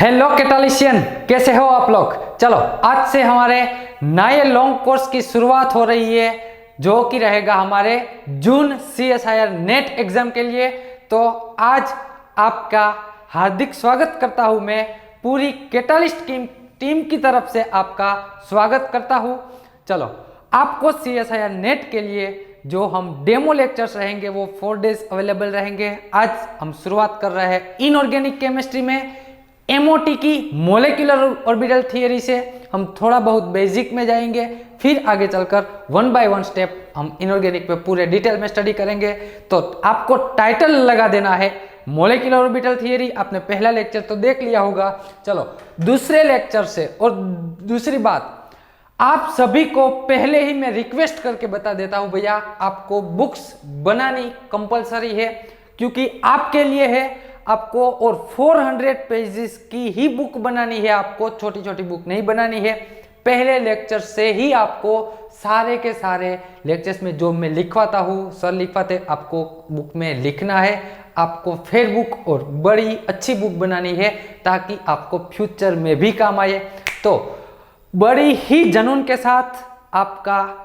Hello कैटालिशियन, कैसे हो आप लोग। चलो आज से हमारे नए लॉन्ग कोर्स की शुरुआत हो रही है जो कि रहेगा हमारे जून CSIR नेट एग्जाम के लिए। तो आज आपका हार्दिक स्वागत करता हूं, मैं पूरी कैटालिस्ट टीम की तरफ से आपका स्वागत करता हूं। चलो आपको CSIR नेट के लिए जो हम डेमो लेक्चर्स रहेंगे वो 4 डेज अवेलेबल रहेंगे। आज हम शुरुआत कर रहे हैं इनऑर्गेनिक केमिस्ट्री में MOT की मोलेकुलर ऑर्बिटल थियरी से। हम थोड़ा बहुत बेसिक में जाएंगे, फिर आगे चलकर 1 बाय 1 स्टेप हम इनऑर्गेनिक पे पूरे डिटेल में स्टडी करेंगे। तो आपको टाइटल लगा देना है मोलेकुलर ऑर्बिटल थियरी। आपने पहला लेक्चर तो देख लिया होगा। चलो दूसरे लेक्चर से, और दूसरी बात आप सभी को पहले ही मैं रिक्वेस्ट करके बता देता हूं, भैया आपको बुक्स बनानी कंपलसरी है, क्योंकि आपके लिए है आपको, और 400 पेजेस की ही बुक बनानी है आपको, छोटी छोटी बुक नहीं बनानी है। पहले लेक्चर से ही आपको सारे के सारे लेक्चर्स में जो मैं लिखवाता हूँ, सर लिखवाते, आपको बुक में लिखना है। आपको फेयर बुक और बड़ी अच्छी बुक बनानी है ताकि आपको फ्यूचर में भी काम आए। तो बड़ी ही जुनून के साथ आपका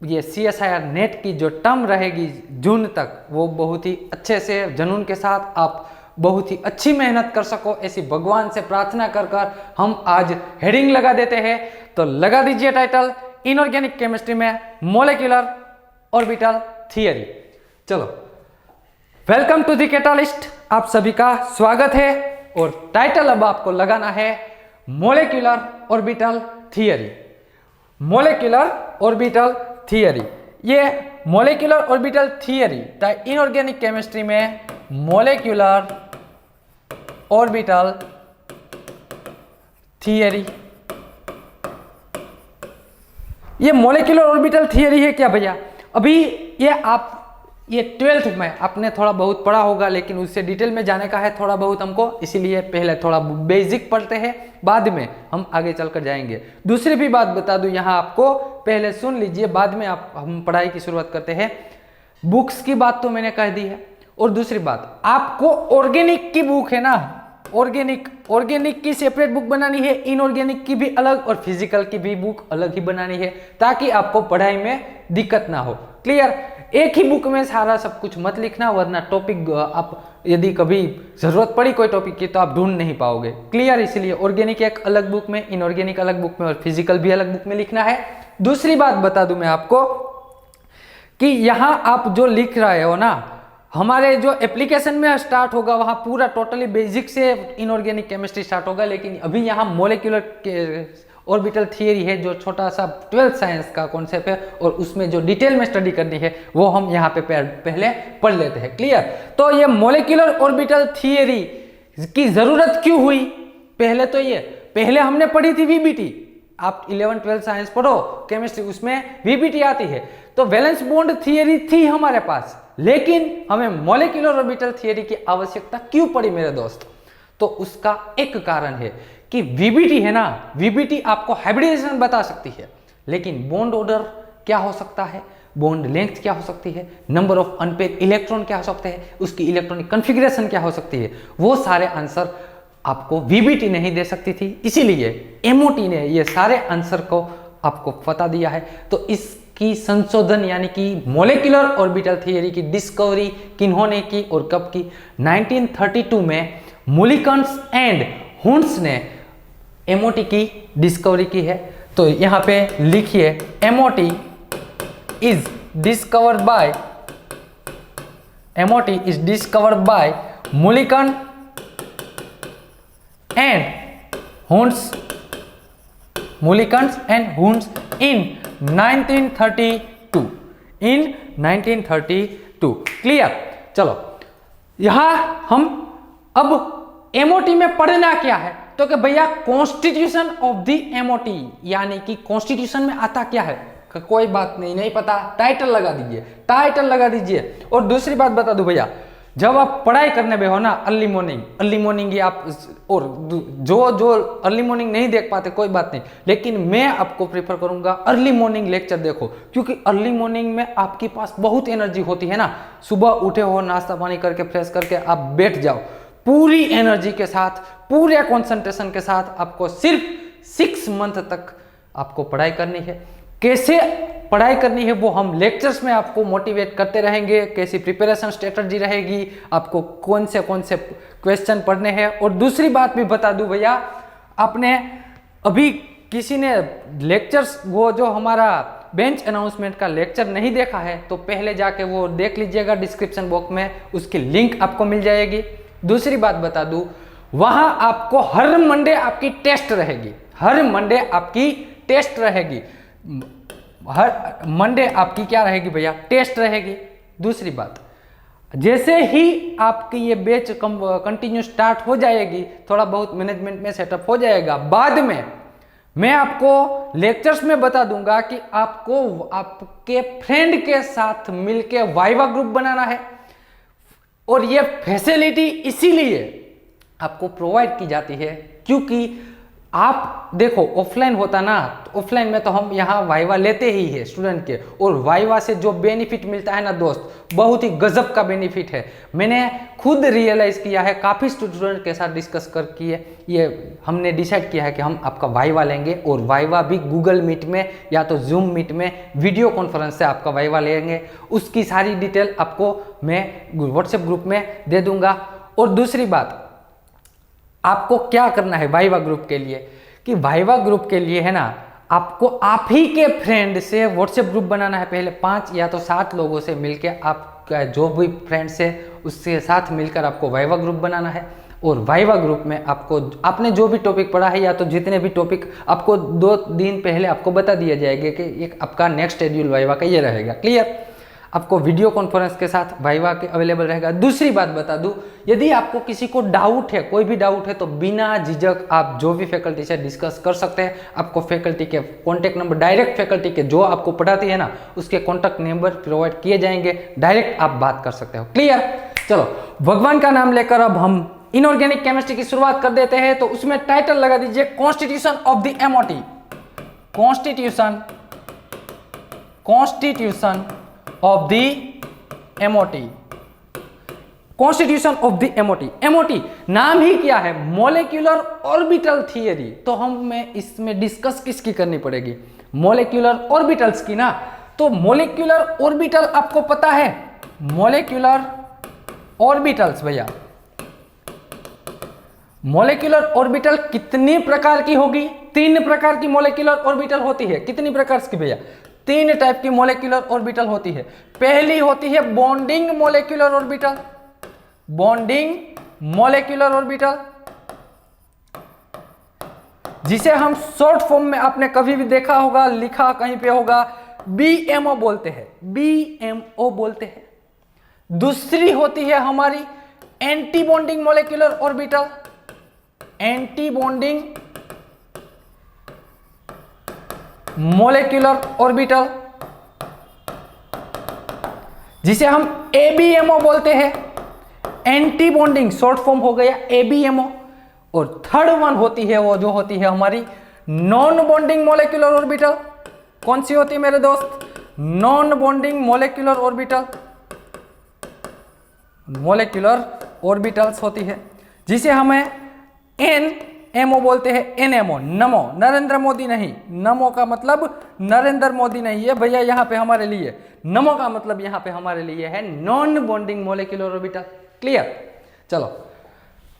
ये CSIR नेट की जो टर्म रहेगी जून तक, वो बहुत ही अच्छे से जुनून के साथ आप बहुत ही अच्छी मेहनत कर सको, ऐसी भगवान से प्रार्थना कर कर हम आज हेडिंग लगा देते हैं। तो लगा दीजिए टाइटल, इनऑर्गेनिक केमिस्ट्री में मोलेकुलर ऑर्बिटल थियरी। चलो वेलकम टू द कैटालिस्ट, आप सभी का स्वागत है। और टाइटल अब आपको लगाना है molecular orbital theory. Molecular orbital theory, ये molecular orbital theory inorganic chemistry में मोलेकुलर ऑर्बिटल थियरी, ये मोलेकुलर ऑर्बिटल थियरी है क्या भैया? अभी ये 12th में आपने थोड़ा बहुत पढ़ा होगा, लेकिन उससे डिटेल में जाने का है थोड़ा बहुत हमको, इसीलिए पहले थोड़ा बेसिक पढ़ते हैं, बाद में हम आगे चलकर जाएंगे। दूसरी भी बात बता दूं यहाँ आपको, पहले सुन लीजिए, बाद में हम पढ़ाई की शुरुआत करते हैं। बुक्स की बात तो मैंने कह दी है, और दूसरी बात आपको ऑर्गेनिक की बुक है ना, ऑर्गेनिक की सेपरेट बुक बनानी है, इनऑर्गेनिक की भी अलग और फिजिकल की भी बुक अलग ही बनानी है, ताकि आपको पढ़ाई में दिक्कत ना हो। क्लियर? एक ही बुक में सारा सब कुछ मत लिखना, वरना टॉपिक आप यदि कभी जरूरत पड़ी कोई टॉपिक की तो आप ढूंढ नहीं पाओगे। क्लियर? इसलिए ऑर्गेनिक एक अलग बुक में, इनऑर्गेनिक अलग बुक में, और फिजिकल भी अलग बुक में लिखना है। दूसरी बात बता दूं मैं आपको कि यहां आप जो लिख रहे हो ना, हमारे जो एप्लीकेशन में स्टार्ट होगा वहां पूरा टोटली बेसिक से इनऑर्गेनिक केमिस्ट्री स्टार्ट होगा, लेकिन अभी यहाँ मोलेकुलर ऑर्बिटल थियरी है जो छोटा सा 12th साइंस का कॉन्सेप्ट है, और उसमें जो डिटेल में स्टडी करनी है वो हम यहाँ पे पहले पढ़ लेते हैं। क्लियर? तो ये मोलेकुलर ऑर्बिटल थियरी की जरूरत क्यों हुई? पहले हमने पढ़ी थी VBT। आप 11th 12th साइंस पढ़ो केमिस्ट्री, उसमें VBT आती है। तो वैलेंस बॉन्ड थियरी थी हमारे पास, लेकिन हमें मोलेकुलर ऑर्बिटल थियरी की आवश्यकता क्यों पड़ी मेरे दोस्त? तो उसका एक कारण है कि VBT है ना, VBT आपको हाइब्रिडाइजेशन बता सकती है, लेकिन बॉन्ड ऑर्डर क्या हो सकता है, बॉन्ड लेंथ क्या हो सकती है, नंबर ऑफ अनपेयर इलेक्ट्रॉन क्या हो सकते हैं, उसकी इलेक्ट्रॉनिक कॉन्फ़िगरेशन क्या हो सकती है, वो सारे आंसर आपको VBT नहीं दे सकती थी। इसीलिए MOT ने ये सारे आंसर को आपको बता दिया है। तो इसकी संशोधन यानी कि मोलेकुलर ऑर्बिटल थियरी की डिस्कवरी किन्होंने की और कब की? 1932 में मुलिकन्स एंड हुंस ने MOT की डिस्कवरी की है। तो यहां पे लिखिए MOT is discovered by Mulliken and हुंस in 1932। Clear? चलो यहां हम अब MOT में पढ़ना क्या है, तो कि भैया कॉन्स्टिट्यूशन ऑफ द MOT, यानी कि कॉन्स्टिट्यूशन में आता क्या है। कोई बात नहीं पता, टाइटल लगा दीजिए। और दूसरी बात बता दूं भैया, जब आप पढ़ाई करने में हो ना, अर्ली मॉर्निंग ये आप, और जो अर्ली मॉर्निंग नहीं देख पाते कोई बात नहीं, लेकिन मैं आपको प्रेफर करूंगा अर्ली मॉर्निंग लेक्चर देखो, क्योंकि अर्ली मॉर्निंग में आपके पास बहुत एनर्जी होती है ना। सुबह उठे हो, नाश्ता पानी करके फ्रेश करके आप बैठ जाओ, पूरी एनर्जी के साथ, पूरे कंसंट्रेशन के साथ आपको सिर्फ 6 मंथ तक आपको पढ़ाई करनी है। कैसे पढ़ाई करनी है वो हम लेक्चर्स में आपको मोटिवेट करते रहेंगे, कैसी प्रिपरेशन स्ट्रेटजी रहेगी, आपको कौन से क्वेश्चन पढ़ने हैं। और दूसरी बात भी बता दूं भैया, आपने अभी किसी ने लेक्चर्स वो जो हमारा बेंच अनाउंसमेंट का लेक्चर नहीं देखा है तो पहले जाके वो देख लीजिएगा, डिस्क्रिप्शन बॉक्स में उसकी लिंक आपको मिल जाएगी। दूसरी बात बता दूं, वहां आपको हर मंडे आपकी टेस्ट रहेगी, हर मंडे आपकी टेस्ट रहेगी, हर मंडे आपकी क्या रहेगी भैया, टेस्ट रहेगी। दूसरी बात, जैसे ही आपकी ये बैच कंटिन्यू स्टार्ट हो जाएगी, थोड़ा बहुत मैनेजमेंट में सेटअप हो जाएगा, बाद में मैं आपको लेक्चर्स में बता दूंगा कि आपको आपके फ्रेंड के साथ मिलके वाइवा ग्रुप बनाना है। और ये फैसिलिटी इसीलिए आपको प्रोवाइड की जाती है क्योंकि आप देखो ऑफलाइन होता ना, तो ऑफलाइन में तो हम यहाँ वाइवा लेते ही है स्टूडेंट के, और वाइवा से जो बेनिफिट मिलता है ना दोस्त, बहुत ही गजब का बेनिफिट है। मैंने खुद रियलाइज किया है, काफ़ी स्टूडेंट के साथ डिस्कस कर किए, ये हमने डिसाइड किया है कि हम आपका वाइवा लेंगे, और वाइवा भी गूगल मीट में या तो जूम मीट में वीडियो कॉन्फ्रेंस से आपका वाइवा लेंगे। उसकी सारी डिटेल आपको मैं व्हाट्सएप ग्रुप में दे दूंगा। और दूसरी बात, आपको क्या करना है वाइवा ग्रुप के लिए, कि वाइवा ग्रुप के लिए है ना, आपको आप ही के फ्रेंड से व्हाट्सएप ग्रुप बनाना है। पहले 5 या तो 7 लोगों से मिलके, आपका जो भी फ्रेंड्स है उसके साथ मिलकर आपको वाइवा ग्रुप बनाना है। और वाइवा ग्रुप में आपको आपने जो भी टॉपिक पढ़ा है या तो जितने भी टॉपिक आपको 2 दिन पहले आपको बता दिया जाएगा कि एक आपका नेक्स्ट शेड्यूल वाइवा का ये रहेगा। क्लियर? आपको वीडियो कॉन्फ्रेंस के साथ वाइवा के अवेलेबल रहेगा। दूसरी बात बता दूं, यदि आपको किसी को डाउट है, कोई भी डाउट है, तो बिना झिझक आप जो भी फैकल्टी से डिस्कस कर सकते हैं। आपको फैकल्टी के कॉन्टैक्ट नंबर, डायरेक्ट फैकल्टी के जो आपको पढ़ाती है ना, उसके कॉन्टैक्ट नंबर प्रोवाइड किए जाएंगे, डायरेक्ट आप बात कर सकते हो। क्लियर? चलो, भगवान का नाम लेकर अब हम इनऑर्गेनिक केमिस्ट्री की शुरुआत कर देते हैं। तो उसमें टाइटल लगा दीजिए constitution of the MOT. Constitution of the MOT, constitution of the MOT. MOT नाम ही क्या है, मोलेक्युलर ऑर्बिटल थियरी। तो हमें इसमें डिस्कस किसकी करनी पड़ेगी, मोलेक्युलर ऑर्बिटल्स की ना। तो मोलेक्युलर ऑर्बिटल आपको पता है, मोलेक्युलर ऑर्बिटल्स भैया, मोलेक्युलर ऑर्बिटल कितनी प्रकार की होगी, 3 प्रकार की मोलेक्युलर ऑर्बिटल होती है। कितनी प्रकार की भैया, 3 टाइप की मोलेक्युलर ऑर्बिटल होती है। पहली होती है bonding molecular orbital, bonding molecular orbital, जिसे हम शॉर्ट फॉर्म में आपने कभी भी देखा होगा, लिखा कहीं पे होगा, बीएमओ बोलते हैं, बीएमओ बोलते हैं। दूसरी होती है हमारी anti bonding molecular orbital, anti bonding molecular orbital, जिसे हम एबीएमओ बोलते हैं, एंटी बॉन्डिंग शॉर्ट फॉर्म हो गया एबीएमओ। और थर्ड वन होती है वो जो होती है हमारी नॉन बॉन्डिंग मोलेक्युलर ऑर्बिटल। कौन सी होती है मेरे दोस्त, non bonding molecular orbital, molecular orbitals होती है, जिसे हमें एनएमओ बोलते हैं, एनएमओ, नमो, नरेंद्र मोदी नहीं, नमो का मतलब नरेंद्र मोदी नहीं है भैया यहाँ पे हमारे लिए, नमो का मतलब यहाँ पे हमारे लिए है non bonding molecular orbital. Clear? चलो,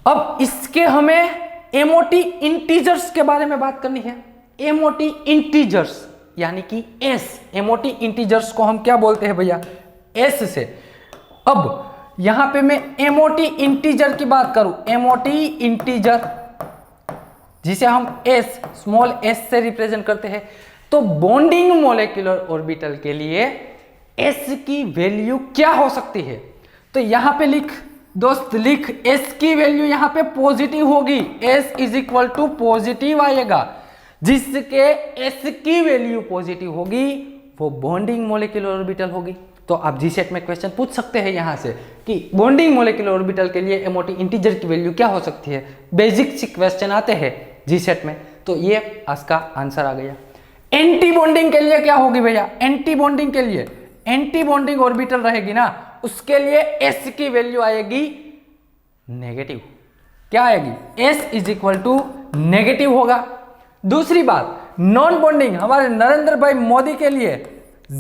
अब इसके हमें एमओटी इंटीजर्स के बारे में बात करनी है। एमओटी इंटीजर्स यानी कि एस, एमओटी इंटीजर्स को हम क्या बोलते हैं भैया, एस से। अब यहां पे मैं एमओटी इंटीजर की बात करूं, एमओटी इंटीजर जिसे हम एस, स्मॉल एस से रिप्रेजेंट करते हैं, तो बॉन्डिंग मोलेक्युलर ऑर्बिटल के लिए एस की वैल्यू क्या हो सकती है। तो यहां पे लिख दोस्त, लिख, एस की वैल्यू यहां पे पॉजिटिव होगी, S is equal to positive आएगा। जिसके एस की वैल्यू पॉजिटिव होगी वो बॉन्डिंग मोलेक्युलर ऑर्बिटल होगी। तो आप जीसेट में क्वेश्चन पूछ सकते हैं यहां से कि बॉन्डिंग मोलेक्युलर ऑर्बिटल के लिए एमओटी इंटीजर की वैल्यू क्या हो सकती है। बेसिक सी क्वेश्चन आते हैं जीसेट में, तो ये इसका आंसर आ गया। एंटी बॉन्डिंग के लिए क्या होगी भैया, एंटी बॉन्डिंग के लिए एंटी बॉन्डिंग ऑर्बिटल रहेगी ना, उसके लिए एस की वैल्यू आएगी नेगेटिव। क्या आएगी, S is equal to negative होगा। दूसरी बात, नॉन बॉन्डिंग हमारे नरेंद्र भाई मोदी के लिए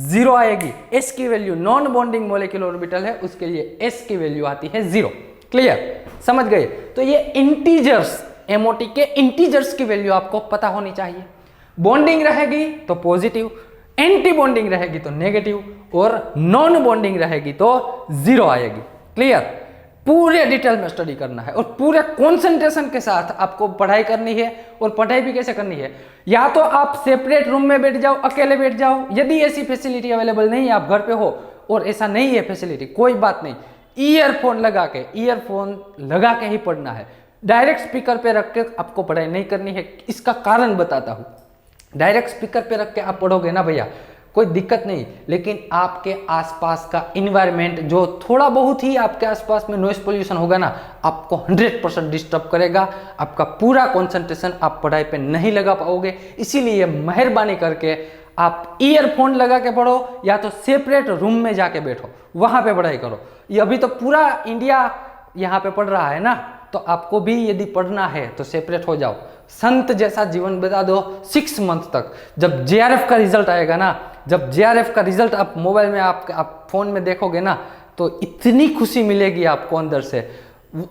0 आएगी। S की value, non bonding molecular orbital है उसके लिए S की वैल्यू आती है 0। क्लियर, समझ गए। तो ये इंटीजर्स, एमओटी के इंटीजर्स की वैल्यू आपको पता होनी चाहिए। बॉन्डिंग रहेगी तो पॉजिटिव, एंटी बॉन्डिंग रहेगी तो नेगेटिव, और नॉन बॉन्डिंग रहेगी तो 0 आएगी। क्लियर, पूरे डिटेल में स्टडी करना है और पूरे कंसंट्रेशन के साथ आपको पढ़ाई करनी है। और पढ़ाई भी कैसे करनी है, या तो आप सेपरेट रूम में बैठ जाओ, अकेले बैठ जाओ, यदि ऐसी फैसिलिटी अवेलेबल नहीं है, आप घर पे हो और ऐसा नहीं है फैसिलिटी, कोई बात नहीं, ईयरफोन लगा के ही पढ़ना है। डायरेक्ट स्पीकर पे रख के आपको पढ़ाई नहीं करनी है। इसका कारण बताता हूं। डायरेक्ट स्पीकर पे रख के आप पढ़ोगे ना भैया, कोई दिक्कत नहीं, लेकिन आपके आसपास का इन्वायरमेंट जो थोड़ा बहुत ही आपके आसपास में नॉइस पोल्यूशन होगा ना, आपको 100% डिस्टर्ब करेगा। आपका पूरा कंसंट्रेशन आप पढ़ाई पे नहीं लगा पाओगे। इसीलिए मेहरबानी करके आप ईयरफोन लगा के पढ़ो, या तो सेपरेट रूम में जाके बैठो, वहां पे पढ़ाई करो। ये अभी तो पूरा इंडिया यहाँ पे पढ़ रहा है ना, तो आपको भी यदि पढ़ना है तो सेपरेट हो जाओ। संत जैसा जीवन बिता दो 6 मंथ तक। जब JRF का रिजल्ट आएगा ना, जब JRF का रिजल्ट आप मोबाइल में आप फोन में देखोगे ना, तो इतनी खुशी मिलेगी आपको अंदर से,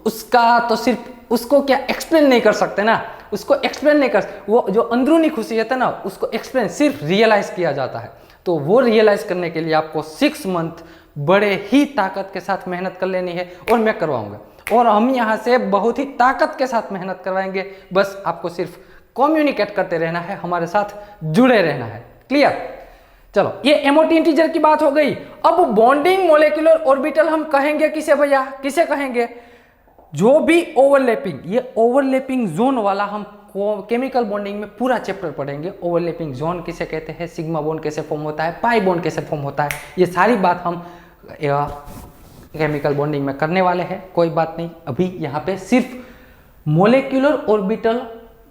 उसका तो सिर्फ उसको क्या एक्सप्लेन नहीं कर सकते ना, उसको एक्सप्लेन नहीं कर, वो जो अंदरूनी खुशी है ना, उसको एक्सप्लेन सिर्फ रियलाइज किया जाता है। तो वो रियलाइज करने के लिए आपको 6 मंथ बड़े ही ताकत के साथ मेहनत कर लेनी है, और मैं करवाऊंगा। और हम यहाँ से बहुत ही ताकत के साथ मेहनत करवाएंगे। बस आपको सिर्फ कम्युनिकेट करते रहना है, हमारे साथ जुड़े रहना है। क्लियर, चलो ये एमओटी इंटीजर की बात हो गई। अब बॉन्डिंग मोलिकुलर ऑर्बिटल हम कहेंगे किसे भैया, किसे कहेंगे, जो भी ओवरलैपिंग, ये ओवरलैपिंग जोन वाला हम केमिकल बॉन्डिंग में पूरा चैप्टर पढ़ेंगे। ओवरलैपिंग जोन किसे कहते हैं, सिग्मा बॉन्ड कैसे फॉर्म होता है, पाई बॉन्ड कैसे फॉर्म होता है, ये सारी बात हम केमिकल बॉन्डिंग में करने वाले हैं। कोई बात नहीं, अभी यहाँ पे सिर्फ molecular orbital,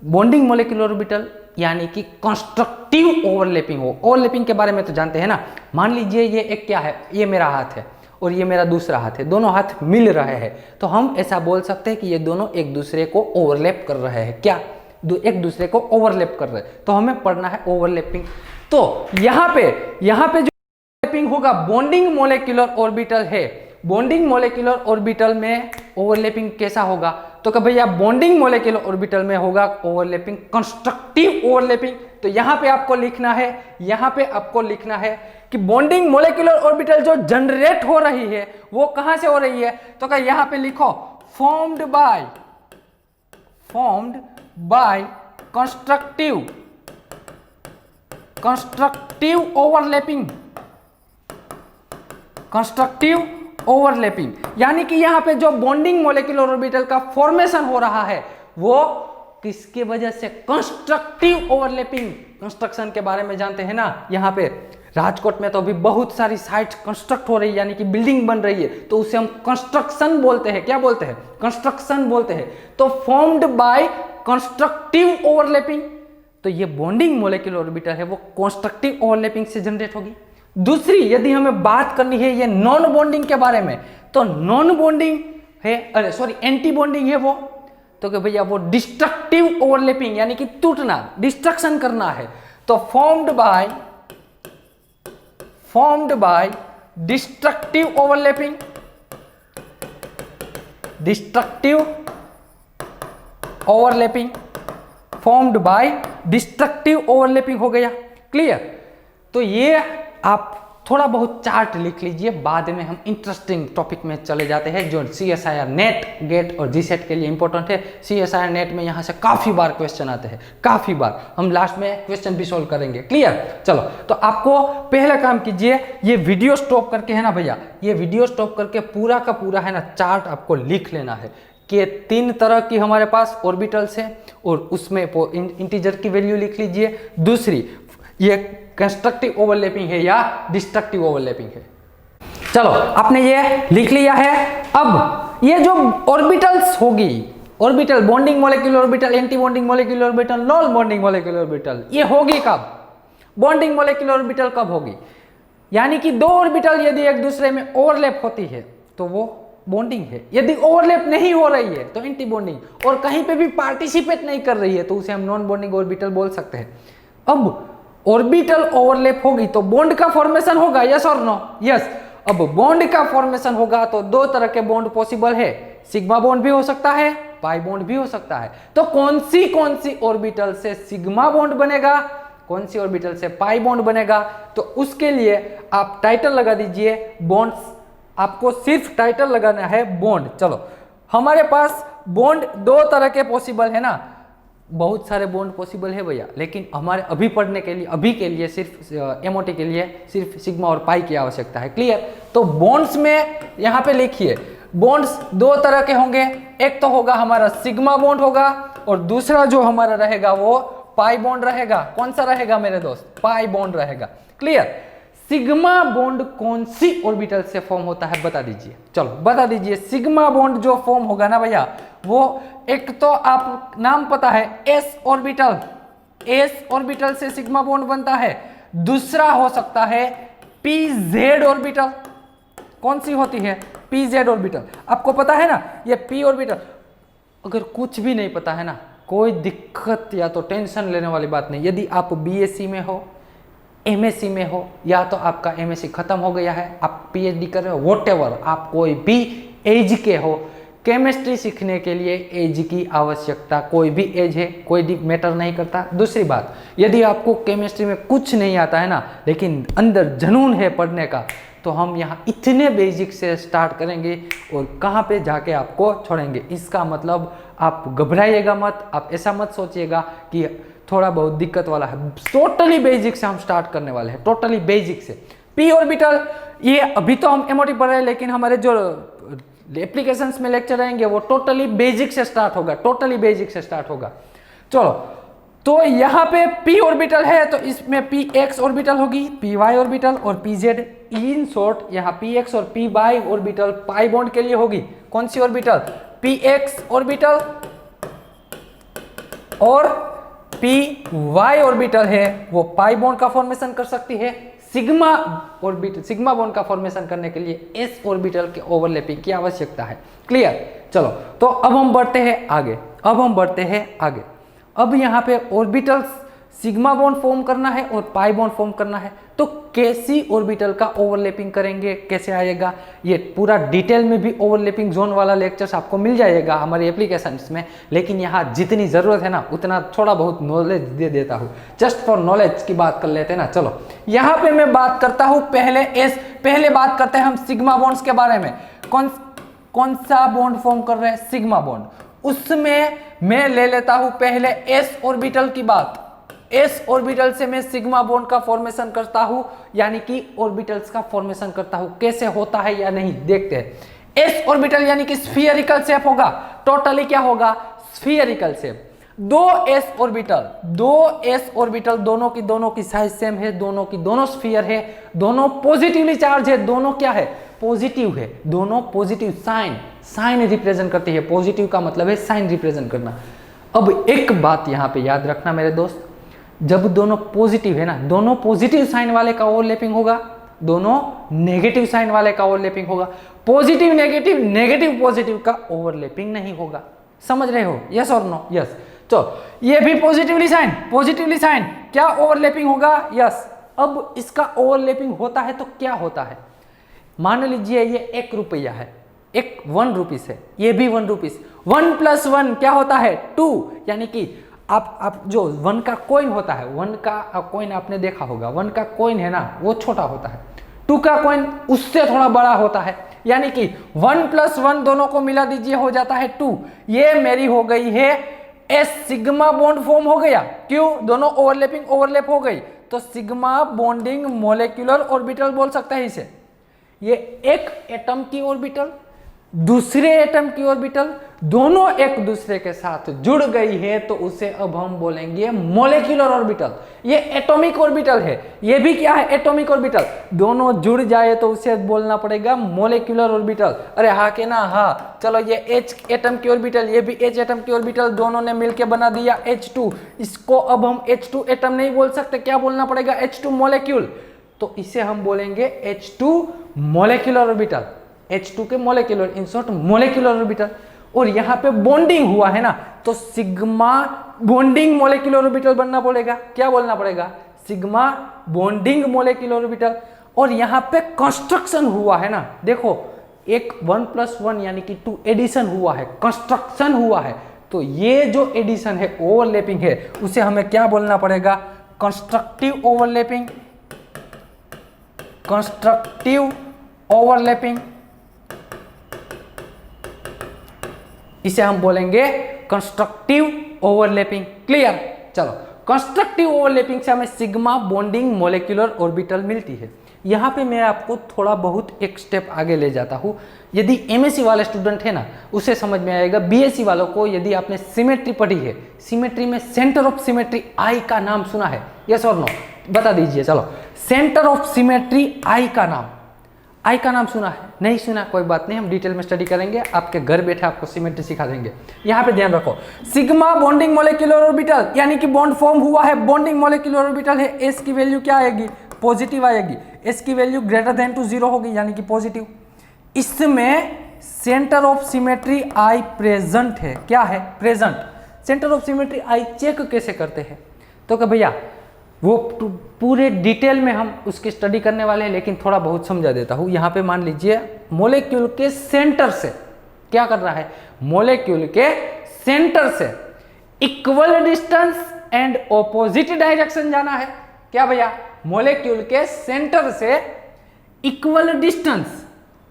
bonding molecular orbital यानी कि कंस्ट्रक्टिव ओवरलैपिंग हो। ओवरलैपिंग के बारे में तो जानते हैं ना। मान लीजिए ये एक क्या है, ये मेरा हाथ है और ये मेरा दूसरा हाथ है, दोनों हाथ मिल रहे हैं, तो हम ऐसा बोल सकते हैं कि ये दोनों एक दूसरे को ओवरलैप कर रहे हैं। क्या, एक दूसरे को ओवरलैप कर रहे हैं, तो हमें पढ़ना है ओवरलैपिंग। तो यहाँ पे जो ओवरलैपिंग होगा, बॉन्डिंग मोलिकुलर ऑर्बिटल है, बॉन्डिंग मोलिकुलर ऑर्बिटल में ओवरलैपिंग कैसा होगा, तो कि भैया बॉन्डिंग मोलिकुलर ऑर्बिटल में होगा ओवरलैपिंग कंस्ट्रक्टिव ओवरलैपिंग। तो यहाँ पे आपको लिखना है, यहाँ पे आपको लिखना है कि बॉन्डिंग मोलिकुलर ऑर्बिटल जो जनरेट हो रही है वो कहां से हो रही है, तो क्या यहाँ पे लिखो फॉर्म्ड बाय कंस्ट्रक्टिव ओवरलैपिंग, यानी कि यहाँ पे जो बॉन्डिंग मोलिकुलर ऑर्बिटल का फॉर्मेशन हो रहा है वो किसके वजह से, कंस्ट्रक्टिव ओवरलैपिंग। कंस्ट्रक्शन के बारे में जानते हैं ना, यहाँ पे राजकोट में तो अभी बहुत सारी साइट कंस्ट्रक्ट हो रही है, यानी कि बिल्डिंग बन रही है, तो उसे हम कंस्ट्रक्शन बोलते हैं। क्या बोलते हैं, कंस्ट्रक्शन बोलते हैं। तो फॉर्म्ड बाय कंस्ट्रक्टिव ओवरलैपिंग, तो ये बॉन्डिंग मोलिकुलर ऑर्बिटल है वो कंस्ट्रक्टिव ओवरलैपिंग से जनरेट होगी। दूसरी, यदि हमें बात करनी है ये नॉन बॉन्डिंग के बारे में, तो नॉन बॉन्डिंग है, अरे सॉरी एंटी बॉन्डिंग है वो, तो कि भैया वो डिस्ट्रक्टिव ओवरलैपिंग यानी कि टूटना, डिस्ट्रक्शन करना है। तो formed by destructive overlapping, formed by destructive overlapping हो गया। क्लियर, तो ये आप थोड़ा बहुत चार्ट लिख लीजिए, बाद में हम इंटरेस्टिंग टॉपिक में चले जाते हैं जो CSIR नेट, गेट और GSET के लिए इंपॉर्टेंट है। CSIR नेट में यहाँ से काफ़ी बार क्वेश्चन आते हैं, काफ़ी बार, हम लास्ट में क्वेश्चन भी सोल्व करेंगे। क्लियर, चलो तो आपको पहला काम कीजिए, ये वीडियो स्टॉप करके है ना भैया, ये वीडियो स्टॉप करके पूरा का पूरा है ना चार्ट आपको लिख लेना है कि 3 तरह की हमारे पास ऑर्बिटल्स है और उसमें इंटीजर की वैल्यू लिख लीजिए। दूसरी, ये कंस्ट्रक्टिव ओवरलैपिंग है या डिस्ट्रक्टिव ओवरलैपिंग है। चलो आपने ये लिख लिया है। अब ये जो ऑर्बिटल्स होगी, orbital, bonding molecular orbital, anti bonding molecular orbital, non bonding molecular orbital, ये होगी कब, बॉन्डिंग मोलिकुलर ऑर्बिटल कब होगी, यानी कि 2 ऑर्बिटल यदि एक दूसरे में ओवरलैप होती है तो वो बॉन्डिंग है। यदि ओवरलैप नहीं हो रही है तो एंटी बॉन्डिंग, और कहीं पे भी पार्टिसिपेट नहीं कर रही है तो उसे हम नॉन बॉन्डिंग ऑर्बिटल बोल सकते हैं। अब ऑर्बिटल ओवरलैप होगी तो बॉन्ड का फॉर्मेशन होगा, यस और नो? यस। अब बॉन्ड का फॉर्मेशन होगा तो दो तरह के बॉन्ड पॉसिबल है, सिग्मा बॉन्ड भी हो सकता है, पाई बॉन्ड भी हो सकता है। तो कौन सी ऑर्बिटल से सिग्मा बॉन्ड बनेगा, कौन सी ऑर्बिटल से पाई बॉन्ड बनेगा, तो उसके लिए आप टाइटल लगा दीजिए बॉन्ड्स। आपको सिर्फ टाइटल लगाना है बॉन्ड। चलो, हमारे पास बॉन्ड दो तरह के पॉसिबल है ना, बहुत सारे बॉन्ड पॉसिबल है भैया, लेकिन हमारे अभी पढ़ने के लिए, अभी के लिए सिर्फ एमओटी के लिए सिर्फ सिग्मा और पाई की आवश्यकता है। क्लियर? तो बॉन्ड्स में यहाँ पे लिखिए, बॉन्ड्स दो तरह के होंगे, एक तो होगा हमारा सिग्मा बॉन्ड होगा और दूसरा जो हमारा रहेगा वो पाई बॉन्ड रहेगा। कौन सा रहेगा मेरे दोस्त? पाई बॉन्ड रहेगा। क्लियर? सिग्मा बॉन्ड कौन सी ऑर्बिटल से फॉर्म होता है बता दीजिए। चलो बता दीजिए, सिग्मा बॉन्ड जो फॉर्म होगा ना भैया, वो एक तो आप नाम पता है एस ऑर्बिटल, एस ऑर्बिटल से सिग्मा बॉन्ड बनता है। दूसरा हो सकता है पीजेड ऑर्बिटल। कौन सी होती है? PZ orbital. आपको पता है ना ये पी ऑर्बिटल। अगर कुछ भी नहीं पता है ना, कोई दिक्कत या तो टेंशन लेने वाली बात नहीं। यदि आप बीएससी में हो, एमएससी में हो, या तो आपका एमएससी खत्म हो गया है, आप पीएचडी कर रहे हो, व्हाटएवर, आप कोई भी एज के हो, केमिस्ट्री सीखने के लिए एज की आवश्यकता, कोई भी एज है, कोई मैटर नहीं करता। दूसरी बात, यदि आपको केमिस्ट्री में कुछ नहीं आता है ना, लेकिन अंदर जुनून है पढ़ने का, तो हम यहाँ इतने बेसिक से स्टार्ट करेंगे और कहाँ पे जाके आपको छोड़ेंगे। इसका मतलब आप घबराइएगा मत, आप ऐसा मत सोचिएगा कि थोड़ा बहुत दिक्कत वाला है। टोटली बेसिक से हम स्टार्ट करने वाले हैं, टोटली बेसिक से। पी ऑर्बिटल, ये अभी तो हम एमओटी पढ़ रहे हैं, लेकिन हमारे जो एप्लीकेशंस में लेक्चर रहेंगे वो टोटली बेसिक से स्टार्ट होगा, टोटली बेसिक से स्टार्ट होगा। चलो, तो यहाँ पे p ऑर्बिटल है तो इसमें px ऑर्बिटल होगी, py ऑर्बिटल और pz। इन शॉर्ट यहाँ px और py ऑर्बिटल पाई बॉन्ड के लिए होगी। कौन सी ऑर्बिटल? px ऑर्बिटल और py ऑर्बिटल है वो पाई बॉन्ड का फॉर्मेशन कर सकती है। सिग्मा ऑर्बिटल, सिग्मा बॉन्ड का फॉर्मेशन करने के लिए s ऑर्बिटल के ओवरलैपिंग की आवश्यकता है। क्लियर? चलो, तो अब हम बढ़ते हैं आगे। अब यहाँ पे ऑर्बिटल्स सिग्मा बॉन्ड फॉर्म करना है और पाई बॉन्ड फॉर्म करना है, तो कैसी ऑर्बिटल का ओवरलैपिंग करेंगे, कैसे आएगा, ये पूरा डिटेल में भी ओवरलैपिंग जोन वाला लेक्चर्स आपको मिल जाएगा हमारे एप्लीकेशंस में। लेकिन यहाँ जितनी ज़रूरत है ना उतना थोड़ा बहुत नॉलेज दे देता हूँ, जस्ट फॉर नॉलेज की बात कर लेते हैं ना। चलो, यहाँ पे मैं बात करता हूँ पहले बात करते हैं हम सिग्मा बॉन्ड्स के बारे में। कौन सा बॉन्ड फॉर्म कर रहे हैं? Sigma bond. उसमें मैं ले लेता हूं पहले एस ऑर्बिटल की बात। एस ऑर्बिटल से मैं सिग्मा बॉन्ड का फॉर्मेशन करता हूं, यानी कि ऑर्बिटल्स का फॉर्मेशन करता हूं। कैसे होता है या नहीं देखते हैं। एस ऑर्बिटल यानी कि स्फीयरिकल शेप होगा, टोटली क्या होगा? Spherical shape. दो एस ऑर्बिटल दोनों की साइज सेम है, दोनों की दोनों स्फीयर है, दोनों पॉजिटिवली चार्ज है, दोनों क्या है? पॉजिटिव है, दोनों पॉजिटिव साइन रिप्रेजेंट करती है। पॉजिटिव का मतलब है साइन रिप्रेजेंट करना। अब एक बात यहाँ पे याद रखना मेरे दोस्त, जब दोनों पॉजिटिव है ना, दोनों पॉजिटिव साइन वाले का ओवरलैपिंग होगा, दोनों नेगेटिव साइन वाले का ओवरलैपिंग होगा। पॉजिटिव नेगेटिव, नेगेटिव पॉजिटिव का ओवरलैपिंग नहीं होगा। समझ रहे हो? यस और नो? यस। तो ये भी पॉजिटिवली साइन क्या ओवरलैपिंग होगा? यस। अब इसका ओवरलैपिंग होता है तो क्या होता है? मान लीजिए ये 1 रुपया है, एक 1 रुपीस है, ये भी 1 रुपीस। 1 + 1 क्या होता है? 2। यानी कि आप जो 1 का कॉइन होता है, 1 का कॉइन आपने देखा होगा, 1 का कॉइन है ना वो छोटा होता है, 2 का कॉइन उससे थोड़ा बड़ा होता है। यानी कि 1 + 1 दोनों को मिला दीजिए, हो जाता है 2। ये मेरी हो गई है एस सिग्मा बॉन्ड फॉर्म हो गया। क्यों? दोनों ओवरलैप हो गई, तो सिग्मा बॉन्डिंग मोलेक्युलर ऑर्बिटल बोल सकते हैं इसे। ये एक एटम की ऑर्बिटल, दूसरे एटम की ऑर्बिटल, दोनों एक दूसरे के साथ जुड़ गई है तो उसे अब हम बोलेंगे मोलेक्युलर ऑर्बिटल। ये एटॉमिक ऑर्बिटल है, ये भी क्या है? Atomic orbital. दोनों जुड़ जाए तो उसे बोलना पड़ेगा मोलेक्युलर ऑर्बिटल। अरे हाँ के ना? हाँ। चलो, ये H एटम की ऑर्बिटल, ये भी H एटम की ऑर्बिटल, दोनों ने मिलकर बना दिया H2। इसको अब हम H2 एटम नहीं बोल सकते, क्या बोलना पड़ेगा? H2 molecule. तो इसे हम बोलेंगे H2 मोलेक्युलर ऑर्बिटल। H2 के molecular, in short molecular orbital. और यहाँ पे बॉन्डिंग हुआ है ना, तो सिग्मा बॉन्डिंग मोलिकुलर ऑर्बिटल बनना पड़ेगा। क्या बोलना पड़ेगा? Sigma bonding molecular orbital. और यहाँ पे कंस्ट्रक्शन हुआ है ना, देखो एक 1 + 1 यानी कि 2 एडिशन हुआ है, कंस्ट्रक्शन हुआ है। तो ये जो एडिशन है, ओवरलैपिंग है, उसे हमें क्या बोलना पड़ेगा? कंस्ट्रक्टिव ओवरलैपिंग, कंस्ट्रक्टिव ओवरलैपिंग, इसे हम बोलेंगे कंस्ट्रक्टिव ओवरलैपिंग। क्लियर? चलो, कंस्ट्रक्टिव ओवरलैपिंग से हमें सिग्मा बॉन्डिंग मोलिकुलर ऑर्बिटल मिलती है। यहाँ पे मैं आपको थोड़ा बहुत एक स्टेप आगे ले जाता हूँ। यदि एमएससी वाले स्टूडेंट है ना, उसे समझ में आएगा। बीएससी वालों को यदि आपने सिमेट्री पढ़ी है, सिमेट्री में सेंटर ऑफ सिमेट्री आई का नाम सुना है? यस और नो बता दीजिए। चलो, सेंटर ऑफ सिमेट्री आई का नाम, आई का नाम सुना है? नहीं सुना, कोई बात नहीं, हम डिटेल में स्टडी करेंगे, आपके घर बैठे आपको सिमेट्री सिखा देंगे। यहाँ पे ध्यान रखो, सिग्मा बॉन्डिंग मोलिकुलर ऑर्बिटल, यानी कि बॉन्ड फॉर्म हुआ है, बॉन्डिंग मोलिकुलर ऑर्बिटल है। एस की वैल्यू क्या आएगी? पॉजिटिव आएगी। एस की वैल्यू > 0 होगी, यानी कि पॉजिटिव। इसमें centre of symmetry I present है। क्या है? Present. Centre of symmetry I check कैसे करते हैं? तो कि भैया वो पूरे डिटेल में हम उसकी स्टडी करने वाले हैं, लेकिन थोड़ा बहुत समझा देता हूँ। यहाँ पे मान लीजिए मोलेक्यूल के सेंटर से क्या कर रहा है? मोलेक्यूल के सेंटर से equal distance and opposite direction जाना है। क्या भैया? मोलेक्यूल के सेंटर से equal distance,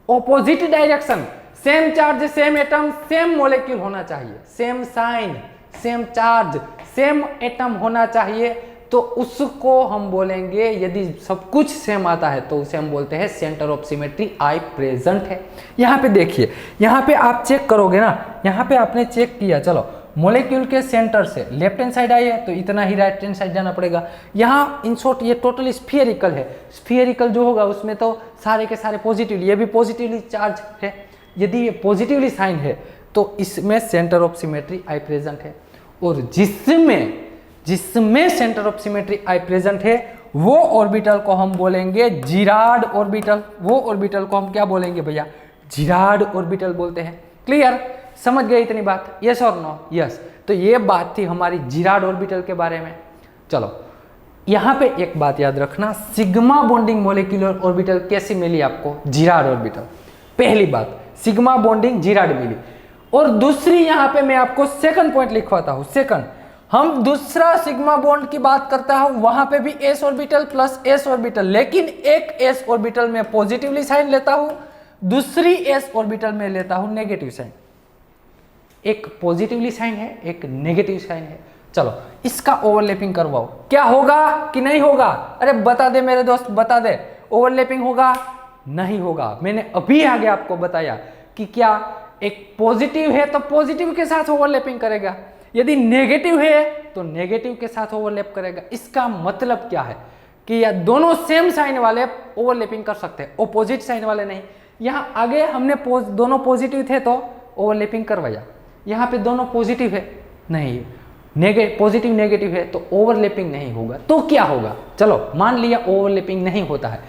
opposite direction, same charge, same atom, same molecule होना चाहिए, same sign, same charge, same atom होना चाहिए। तो उसको हम बोलेंगे, यदि सब कुछ सेम आता है तो उसे हम बोलते हैं centre of symmetry I present है। यहाँ पे देखिए, यहाँ पे आप चेक करोगे ना, यहाँ पे आपने चेक किया, चलो मोलेक्यूल के सेंटर से लेफ्ट हैंड साइड आई है तो इतना ही राइट हैंड साइड जाना पड़ेगा। यहाँ इन शॉर्ट ये टोटल स्फीयरिकल है। स्फीयरिकल जो होगा उसमें तो सारे के सारे पॉजिटिवली, ये भी पॉजिटिवली चार्ज है। यदि ये पॉजिटिवली साइन है तो इसमें centre of symmetry I present है। और जिसमें centre of symmetry I present है वो ऑर्बिटल को हम बोलेंगे जिरार्ड ऑर्बिटल। वो ऑर्बिटल को हम क्या बोलेंगे भैया? जिरार्ड ऑर्बिटल बोलते हैं। क्लियर? समझ गए इतनी बात? यस और नो? यस। तो ये बात थी हमारी जिरार्ड ऑर्बिटल के बारे में। चलो, यहाँ पे एक बात याद रखना, सिग्मा बॉन्डिंग मोलिकुलर ऑर्बिटल कैसी मिली आपको? Gerrard orbital. पहली बात, सिग्मा बॉन्डिंग जिरार्ड मिली। और दूसरी यहाँ पे मैं आपको सेकंड पॉइंट लिखवाता हूँ। सेकंड, हम दूसरा सिग्मा बॉन्ड की बात करता हूं, वहां पे भी s orbital plus s orbital, लेकिन एक s ऑर्बिटल में पॉजिटिवली साइन लेता हूं, दूसरी s ऑर्बिटल में लेता हूं नेगेटिव साइन। एक पॉजिटिवली साइन है, एक नेगेटिव साइन है। चलो इसका ओवरलैपिंग करवाओ, क्या होगा कि नहीं होगा? अरे बता दे मेरे दोस्त, बता दे, ओवरलैपिंग होगा? नहीं होगा। मैंने अभी आगे आपको बताया कि क्या एक पॉजिटिव है तो पॉजिटिव के साथ ओवरलैपिंग करेगा, यदि नेगेटिव है तो नेगेटिव के साथ ओवरलैप करेगा। इसका मतलब क्या है कि या दोनों सेम साइन वाले ओवरलैपिंग कर सकते हैं, ऑपोजिट साइन वाले नहीं। यहाँ आगे हमने दोनों पॉजिटिव थे तो ओवरलैपिंग करवाया, यहाँ पे दोनों पॉजिटिव है, नहीं पॉजिटिव नेगेटिव है तो ओवरलैपिंग नहीं होगा। तो क्या होगा? चलो मान लिया ओवरलैपिंग नहीं होता है,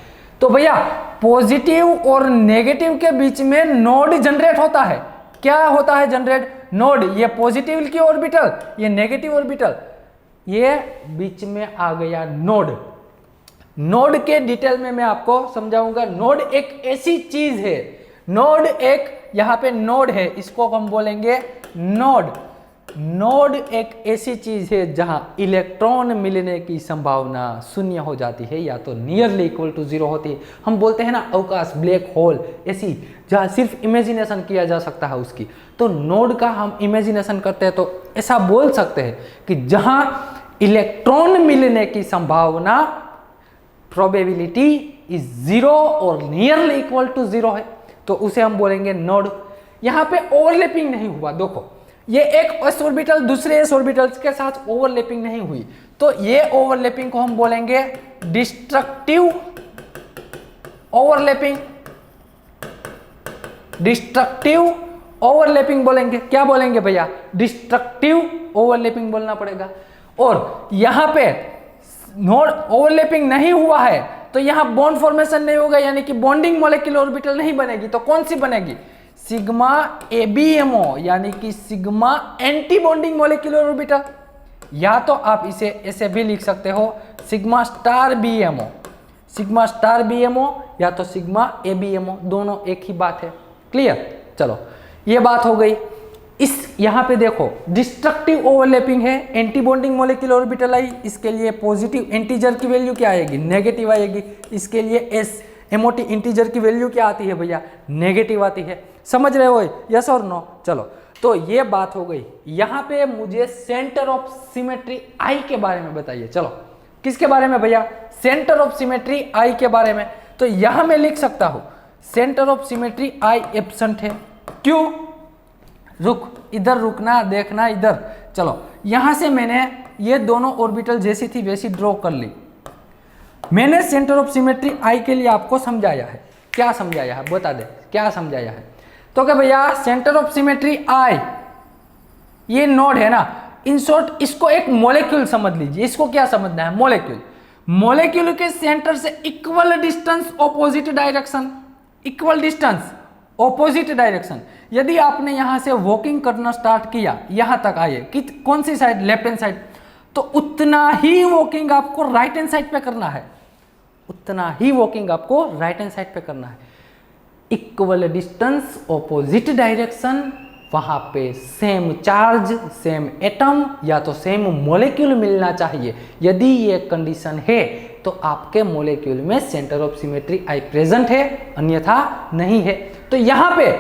तो भैया पॉजिटिव और नेगेटिव के बीच में नोड जनरेट होता है। क्या होता है जनरेट? नोड। ये पॉजिटिव की ऑर्बिटल, ये नेगेटिव ऑर्बिटल, ये बीच में आ गया नोड। नोड के डिटेल में मैं आपको समझाऊंगा। नोड एक ऐसी चीज है, नोड एक, यहां पे नोड है, इसको हम बोलेंगे नोड। नोड एक ऐसी चीज है जहां इलेक्ट्रॉन मिलने की संभावना शून्य हो जाती है या तो नियरली इक्वल टू 0 होती है। हम बोलते हैं ना अवकाश, ब्लैक होल, ऐसी जहां सिर्फ इमेजिनेशन किया जा सकता है उसकी। तो नोड का हम इमेजिनेशन करते हैं तो ऐसा बोल सकते हैं कि जहां इलेक्ट्रॉन मिलने की संभावना, प्रोबेबिलिटी इज 0 और नियरली इक्वल टू 0 है, तो उसे हम बोलेंगे नोड। यहां पे ओवरलैपिंग नहीं हुआ, देखो ये एक s ऑर्बिटल दूसरे s ऑर्बिटल्स के साथ ओवरलैपिंग नहीं हुई, तो ये ओवरलैपिंग को हम बोलेंगे डिस्ट्रक्टिव ओवरलैपिंग। डिस्ट्रक्टिव ओवरलैपिंग बोलेंगे। क्या बोलेंगे भैया? डिस्ट्रक्टिव ओवरलैपिंग बोलना पड़ेगा। और यहां पे नोड ओवरलैपिंग नहीं हुआ है तो यहाँ बॉन्ड फॉर्मेशन नहीं होगा, यानी कि बॉन्डिंग मोलिकुलर ऑर्बिटल नहीं बनेगी। तो कौन सी बनेगी? सिग्मा ABMO, यानी कि sigma anti bonding molecular orbital. या तो आप इसे ऐसे भी लिख सकते हो, sigma star BMO, sigma star BMO या तो सिग्मा ABMO, दोनों एक ही बात है। क्लियर? चलो ये बात हो गई। इस यहाँ पे देखो डिस्ट्रक्टिव ओवरलैपिंग है, एंटी बॉन्डिंग मोलिकुलर ऑर्बिटल आई, इसके लिए पॉजिटिव इंटीजर की वैल्यू क्या आएगी? नेगेटिव आएगी। इसके लिए MOT इंटीजर की वैल्यू क्या आती है भैया? नेगेटिव आती है। समझ रहे हो? यस और नो? चलो तो ये बात हो गई। यहाँ पे मुझे सेंटर ऑफ सिमेट्री आई के बारे में बताइए। चलो किसके बारे में भैया? सेंटर ऑफ सिमेट्री आई के बारे में। तो यहां मैं लिख सकता हूं centre of symmetry i absent है। क्यों? रुक, इधर रुकना, देखना इधर। चलो यहां से मैंने ये दोनों ऑर्बिटल जैसी थी वैसी ड्रॉ कर ली। मैंने सेंटर ऑफ सिमेट्री आई के लिए आपको समझाया है। क्या समझाया है? बता दे क्या समझाया है। तो क्या भैया सेंटर ऑफ सिमेट्री आई, ये नोड है ना, इन शॉर्ट इसको एक मॉलिक्यूल समझ लीजिए। इसको क्या समझना है? मॉलिक्यूल। मॉलिक्यूल के सेंटर से equal distance opposite direction, equal distance opposite direction. यदि आपने यहां से वॉकिंग करना स्टार्ट किया, यहां तक आए कि कौन सी साइड? Left hand side. तो उतना ही वॉकिंग आपको राइट हैंड साइड पे करना है, उतना ही वॉकिंग आपको राइट हैंड साइड पे करना है। इक्वल डिस्टेंस ऑपोजिट डायरेक्शन, वहां पे सेम चार्ज, सेम एटम या तो सेम मॉलिक्यूल मिलना चाहिए। यदि ये कंडीशन है तो आपके मॉलिक्यूल में centre of symmetry I present है, अन्यथा नहीं है। तो यहां पे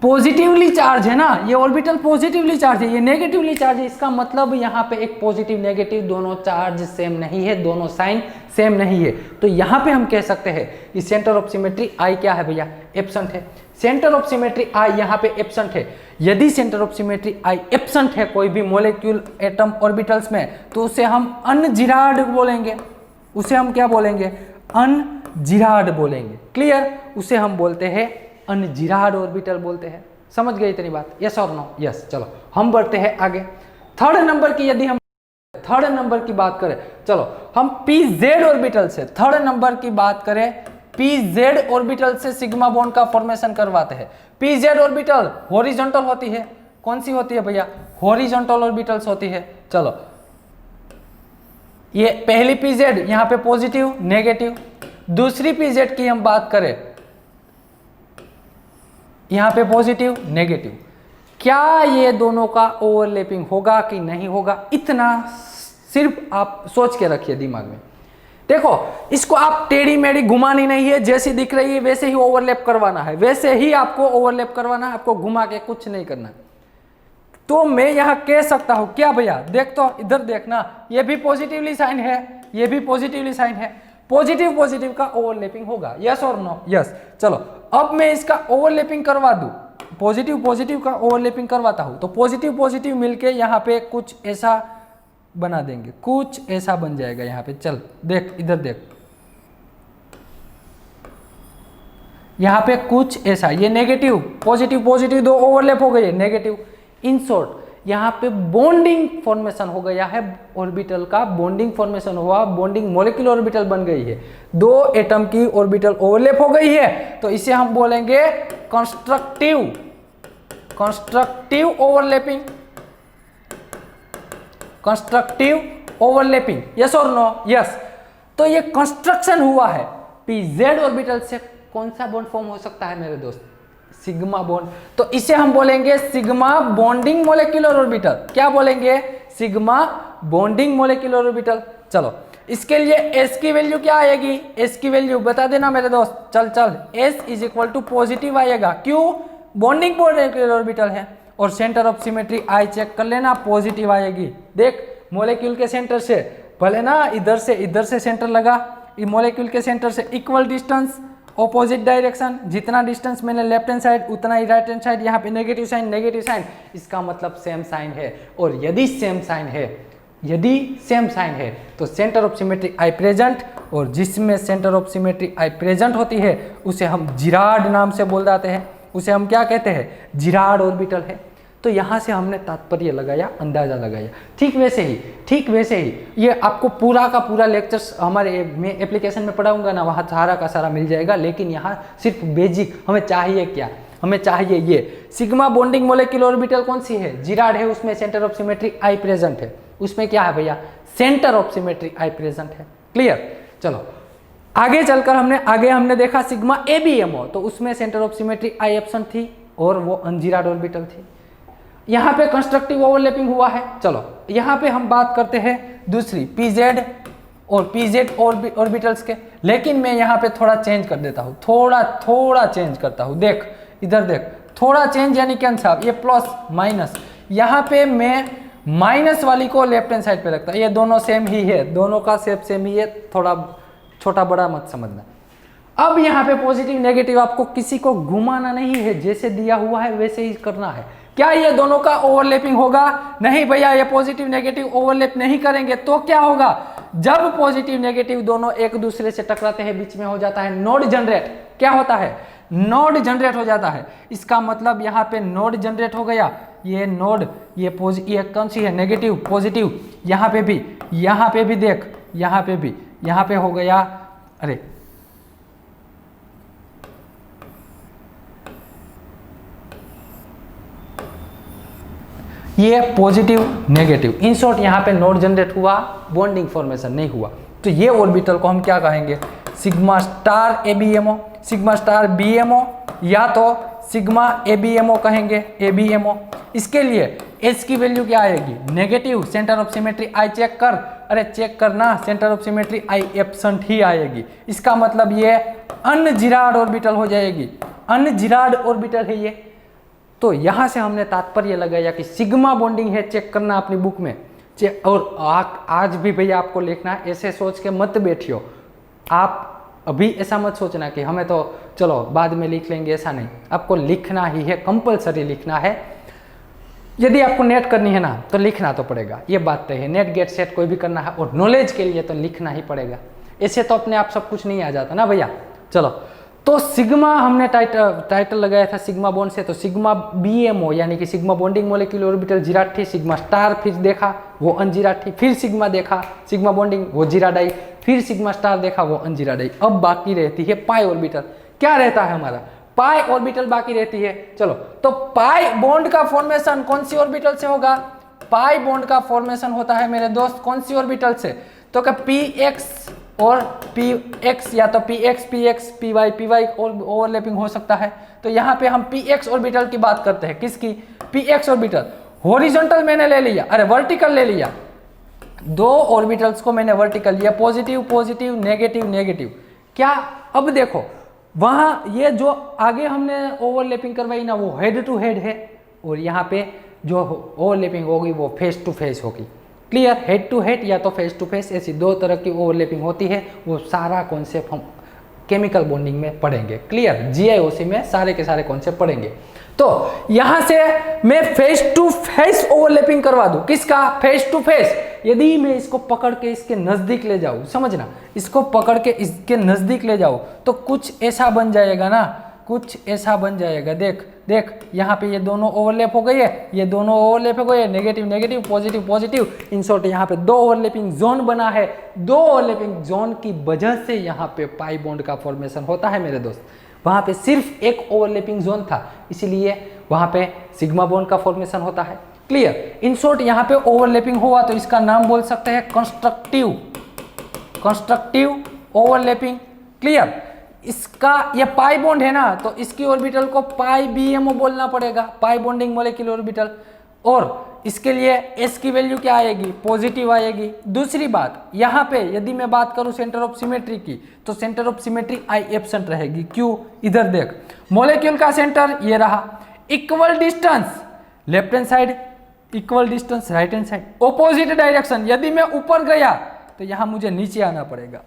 पॉजिटिवली चार्ज है ना, ये ऑर्बिटल पॉजिटिवली चार्ज है, ये नेगेटिवली चार्ज है। इसका मतलब यहाँ पे एक पॉजिटिव नेगेटिव दोनों चार्ज सेम नहीं है, दोनों साइन सेम नहीं है। तो यहाँ पे हम कह सकते हैं कि सेंटर ऑफ सिमेट्री आई क्या है भैया? एब्सेंट है। सेंटर ऑफ सिमेट्री आई यहाँ पे एब्सेंट है। यदि centre of symmetry i absent है कोई भी मॉलिक्यूल एटम ऑर्बिटल्स में, तो उसे हम अनजिरार्ड बोलेंगे। उसे हम क्या बोलेंगे? अनजिरार्ड बोलेंगे। क्लियर? उसे हम बोलते हैं अनजिरार्ड ऑर्बिटल बोलते हैं। समझ गए इतनी बात? यस और नो? यस। चलो हम बढ़ते हैं आगे। थर्ड नंबर की यदि हम थर्ड नंबर की बात करें, चलो हम PZ ऑर्बिटल से थर्ड नंबर की बात करें, PZ ऑर्बिटल से सिग्मा बॉन्ड का फॉर्मेशन करवाते हैं। PZ ऑर्बिटल हॉरिजॉन्टल होती है। कौन सी होती है भैया? हॉरिजॉन्टल ऑर्बिटल्स होती है। चलो ये पहली PZ यहाँ पे पॉजिटिव नेगेटिव, दूसरी PZ की हम बात करें यहाँ पे पॉजिटिव नेगेटिव। क्या ये दोनों का ओवरलैपिंग होगा कि नहीं होगा? इतना सिर्फ आप सोच के रखिए दिमाग में। देखो इसको आप टेढ़ी मेढ़ी घुमानी नहीं है, जैसी दिख रही है वैसे ही ओवरलैप करवाना है, वैसे ही आपको ओवरलैप करवाना है, आपको घुमा के कुछ नहीं करना। तो मैं यहाँ कह सकता हूँ क्या भैया? देख तो इधर देखना, ये भी पॉजिटिवली साइन है, ये भी पॉजिटिवली साइन है। पॉजिटिव पॉजिटिव का ओवरलैपिंग होगा। यस और नो? यस। चलो अब मैं इसका ओवरलैपिंग करवा दूं, पॉजिटिव पॉजिटिव का ओवरलैपिंग करवाता हूं। तो पॉजिटिव पॉजिटिव मिलके यहाँ पे कुछ ऐसा बना देंगे, कुछ ऐसा बन जाएगा यहाँ पे। चल देख इधर देख, यहाँ पे कुछ ऐसा, ये नेगेटिव पॉजिटिव पॉजिटिव दो ओवरलैप हो गए, नेगेटिव। इन शॉर्ट यहाँ पे बॉन्डिंग फॉर्मेशन हो गया है, ऑर्बिटल का बॉन्डिंग फॉर्मेशन हुआ, बॉन्डिंग मॉलिक्यूलर ऑर्बिटल बन गई है, दो एटम की ऑर्बिटल ओवरलैप हो गई है। तो इसे हम बोलेंगे constructive, constructive overlapping, constructive overlapping. Yes और नो? यस। तो ये कंस्ट्रक्शन हुआ है PZ ऑर्बिटल से। कौन सा बॉन्ड फॉर्म हो सकता है मेरे दोस्त? Sigma bond. तो इसे हम बोलेंगे सिग्मा बॉन्डिंग मोलिकुलर ऑर्बिटल। क्या बोलेंगे? Sigma bonding molecular orbital. चलो इसके लिए S की वैल्यू क्या आएगी? S की वैल्यू बता देना मेरे दोस्त। चल चल, S is equal to positive आएगा। क्यों? बॉन्डिंग मोलिकुलर ऑर्बिटल है। और centre of symmetry I check कर लेना, पॉजिटिव आएगी। देख मोलिक्यूल के सेंटर से, भले ना इधर से सेंटर लगा, मोलिक्यूल के सेंटर से इक्वल डिस्टेंस ऑपोजिट डायरेक्शन, जितना डिस्टेंस मैंने लेफ्ट हैंड साइड उतना ही राइट हैंड साइड। यहाँ पे नेगेटिव साइन नेगेटिव साइन, इसका मतलब सेम साइन है। और यदि सेम साइन है, यदि सेम साइन है तो centre of symmetry I present, और जिसमें centre of symmetry I present होती है उसे हम जिरार्ड नाम से बोल जाते हैं। उसे हम क्या कहते हैं? जिरार्ड ऑर्बिटल है। तो यहाँ से हमने तात्पर्य लगाया, अंदाजा लगाया। ठीक वैसे ही ये आपको पूरा का पूरा लेक्चर्स हमारे मैं एप्लीकेशन में पढ़ाऊंगा ना, वहाँ सारा का सारा मिल जाएगा। लेकिन यहाँ सिर्फ बेसिक हमें चाहिए क्या, हमें चाहिए ये सिग्मा बॉन्डिंग मोलेक्युलर ऑर्बिटल कौन सी है, जिराड है, उसमें centre of symmetry I present है। उसमें क्या है भैया, centre of symmetry I present है। क्लियर। चलो आगे चलकर हमने देखा सिग्मा एबीएमओ, तो उसमें centre of symmetry i absent थी और वो अनजिराड ऑर्बिटल थी। यहाँ पे कंस्ट्रक्टिव ओवरलैपिंग हुआ है। चलो यहाँ पे हम बात करते हैं दूसरी पीजेड और पीजेड ऑर्बिटल्स के। लेकिन मैं यहाँ पे थोड़ा चेंज कर देता हूँ, थोड़ा चेंज करता हूँ। देख इधर देख, थोड़ा चेंज यानी क्या साहब, ये प्लस माइनस, यहाँ पे मैं माइनस वाली को लेफ्ट हैंड साइड पे रखता हूँ। ये दोनों सेम ही है, दोनों का शेप सेम ही है, थोड़ा छोटा बड़ा मत समझना। अब यहाँ पे पॉजिटिव नेगेटिव आपको किसी को घुमाना नहीं है, जैसे दिया हुआ है वैसे ही करना है। क्या ये दोनों का ओवरलैपिंग होगा? नहीं भैया, ये पॉजिटिव नेगेटिव ओवरलैप नहीं करेंगे। तो क्या होगा, जब पॉजिटिव नेगेटिव दोनों एक दूसरे से टकराते हैं, बीच में हो जाता है नोड जनरेट। क्या होता है, नोड जनरेट हो जाता है। इसका मतलब यहाँ पे नोड जनरेट हो गया। ये नोड, ये कौन सी है, नेगेटिव पॉजिटिव। यहाँ पे भी देख, यहाँ पे हो गया, अरे ये पॉजिटिव नेगेटिव। इन शॉर्ट यहाँ पे नोड जनरेट हुआ, बॉन्डिंग फॉर्मेशन नहीं हुआ। तो ये ऑर्बिटल को हम क्या कहेंगे, sigma star ABMO, sigma star BMO, या तो सिग्मा एबीएमओ कहेंगे, एबीएमओ। इसके लिए एच की वैल्यू क्या आएगी, negative. Centre of symmetry I check कर, अरे चेक करना, centre of symmetry i absent ही आएगी। इसका मतलब ये अनजिराड ऑर्बिटल हो जाएगी, अनजिराड ऑर्बिटल है ये। तो यहाँ से हमने तात्पर्य लगाया कि सिग्मा बॉन्डिंग है, चेक करना अपनी बुक में। और आज भी भैया आपको लिखना है, ऐसे सोच के मत बैठियो। आप अभी ऐसा मत सोचना कि हमें तो चलो बाद में लिख लेंगे, ऐसा नहीं, आपको लिखना ही है, कंपलसरी लिखना है। यदि आपको नेट करनी है ना तो लिखना तो पड़ेगा, ये बात तो है। नेट गेट सेट कोई भी करना है और नॉलेज के लिए तो लिखना ही पड़ेगा। ऐसे तो अपने आप सब कुछ नहीं आ जाता ना भैया। चलो, तो सिग्मा हमने टाइटल लगाया था सिग्मा बॉन्ड से, तो सिग्मा बीएमओ यानी कि sigma bonding molecular orbital Gerard थी। सिग्मा स्टार फिर देखा, वो अनजिराड थी। फिर सिग्मा देखा, सिग्मा बॉन्डिंग, वो जिराड आई। फिर सिग्मा स्टार देखा, वो अनजिराड आई। अब बाकी रहती है पाई ऑर्बिटल। क्या रहता है हमारा, पाई ऑर्बिटल बाकी रहती है। चलो, तो पाई बॉन्ड का फॉर्मेशन कौन सी ऑर्बिटल से होगा, पाई बॉन्ड का फॉर्मेशन होता है मेरे दोस्त कौन सी ऑर्बिटल से, तो क्या पी एक्स और पी एक्स, या तो P X P Y overlapping हो सकता है। तो यहाँ पे हम पी एक्स ऑर्बिटल की बात करते हैं। किसकी, पी एक्स ऑर्बिटल। हॉरिजॉन्टल मैंने ले लिया, अरे वर्टिकल ले लिया, दो ऑर्बिटल्स को मैंने वर्टिकल लिया, पॉजिटिव पॉजिटिव नेगेटिव नेगेटिव। क्या, अब देखो वहाँ ये जो आगे हमने ओवरलैपिंग करवाई ना, वो हेड टू हेड है, और यहाँ पे जो ओवरलैपिंग होगी वो फेस टू फेस होगी। क्लियर, हेड टू हेड या तो फेस टू फेस, ऐसी दो तरह की ओवरलैपिंग होती है। वो सारा कॉन्सेप्ट हम केमिकल बॉन्डिंग में पढ़ेंगे। क्लियर, जीआईओसी में सारे के सारे कॉन्सेप्ट पढ़ेंगे। तो यहाँ से मैं फेस टू फेस ओवरलैपिंग करवा दूं, किसका, फेस टू फेस। यदि मैं इसको पकड़ के इसके नजदीक ले जाऊं, समझना, इसको पकड़ के इसके नजदीक ले जाऊं तो कुछ ऐसा बन जाएगा ना, कुछ ऐसा बन जाएगा। देख देख, यहाँ पे ये दोनों ओवरलैप हो गई है, ये दोनों ओवरलैप हो गए है, negative negative positive positive. In short यहाँ पे दो ओवरलैपिंग जोन बना है। दो ओवरलैपिंग जोन की वजह से यहाँ पे पाई बॉन्ड का फॉर्मेशन होता है मेरे दोस्त। वहाँ पे सिर्फ एक ओवरलैपिंग जोन था, इसीलिए वहाँ पे सिग्मा बॉन्ड का फॉर्मेशन होता है। क्लियर, इन शॉर्ट यहाँ पे ओवरलैपिंग हुआ तो इसका नाम बोल सकते हैं कंस्ट्रक्टिव ओवरलैपिंग। क्लियर, इसका ये पाई बॉन्ड है ना, तो इसकी ऑर्बिटल को पाई बीएमओ बोलना पड़ेगा, पाई बॉन्डिंग मोलेक्युलर ऑर्बिटल। और इसके लिए एस की वैल्यू क्या आएगी, पॉजिटिव आएगी। दूसरी बात, यहाँ पे यदि मैं बात करूँ सेंटर ऑफ सिमेट्री की, तो centre of symmetry i absent रहेगी। क्यों, इधर देख, मॉलिक्यूल का सेंटर ये रहा, equal distance left hand side, equal distance right hand side, opposite direction. यदि मैं ऊपर गया तो यहाँ मुझे नीचे आना पड़ेगा,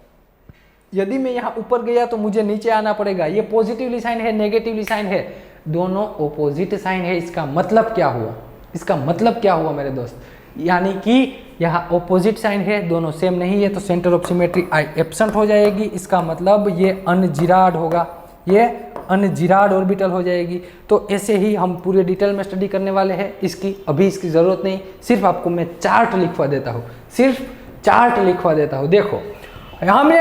यदि मैं यहाँ ऊपर गया तो मुझे नीचे आना पड़ेगा। ये पॉजिटिवली साइन है, नेगेटिवली साइन है, दोनों ऑपोजिट साइन है। इसका मतलब क्या हुआ, इसका मतलब क्या हुआ मेरे दोस्त, यानी कि यहाँ ऑपोजिट साइन है, दोनों सेम नहीं है, तो centre of symmetry i absent हो जाएगी। इसका मतलब ये अनजिराड होगा, ये अनजिराड ऑर्बिटल हो जाएगी। तो ऐसे ही हम पूरे डिटेल में स्टडी करने वाले हैं इसकी, अभी इसकी ज़रूरत नहीं, सिर्फ आपको मैं चार्ट लिखवा देता हूँ, सिर्फ चार्ट लिखवा देता हूँ। देखो हमने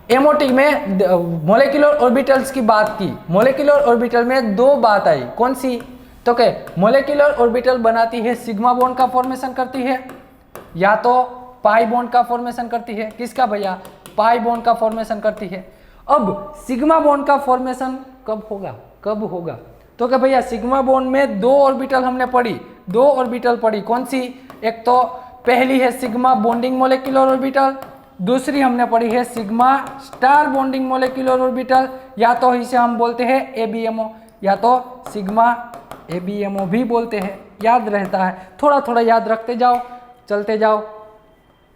एमओटी में मोलेकुलर ऑर्बिटल्स की बात की, मोलेकुलर ऑर्बिटल में दो बात आई, कौन सी? तो क्या मोलेकुलर ऑर्बिटल बनाती है सिग्मा बॉन्ड का फॉर्मेशन करती है या तो पाई बॉन्ड का फॉर्मेशन करती है। किसका भैया? पाई बॉन्ड का फॉर्मेशन करती है। अब सिग्मा बॉन्ड का फॉर्मेशन कब होगा? कब होगा? तो क्या भैया सिग्मा बॉन्ड में दो ऑर्बिटल हमने पढ़ी, दो ऑर्बिटल पढ़ी, कौन सी? एक तो पहली है सिग्मा बॉन्डिंग मोलेकुलर ऑर्बिटल, दूसरी हमने पढ़ी है sigma star bonding molecular orbital, या तो इसे हम बोलते हैं एबीएमओ, या तो सिग्मा एबीएमओ भी बोलते हैं। याद रहता है, थोड़ा थोड़ा याद रखते जाओ, चलते जाओ,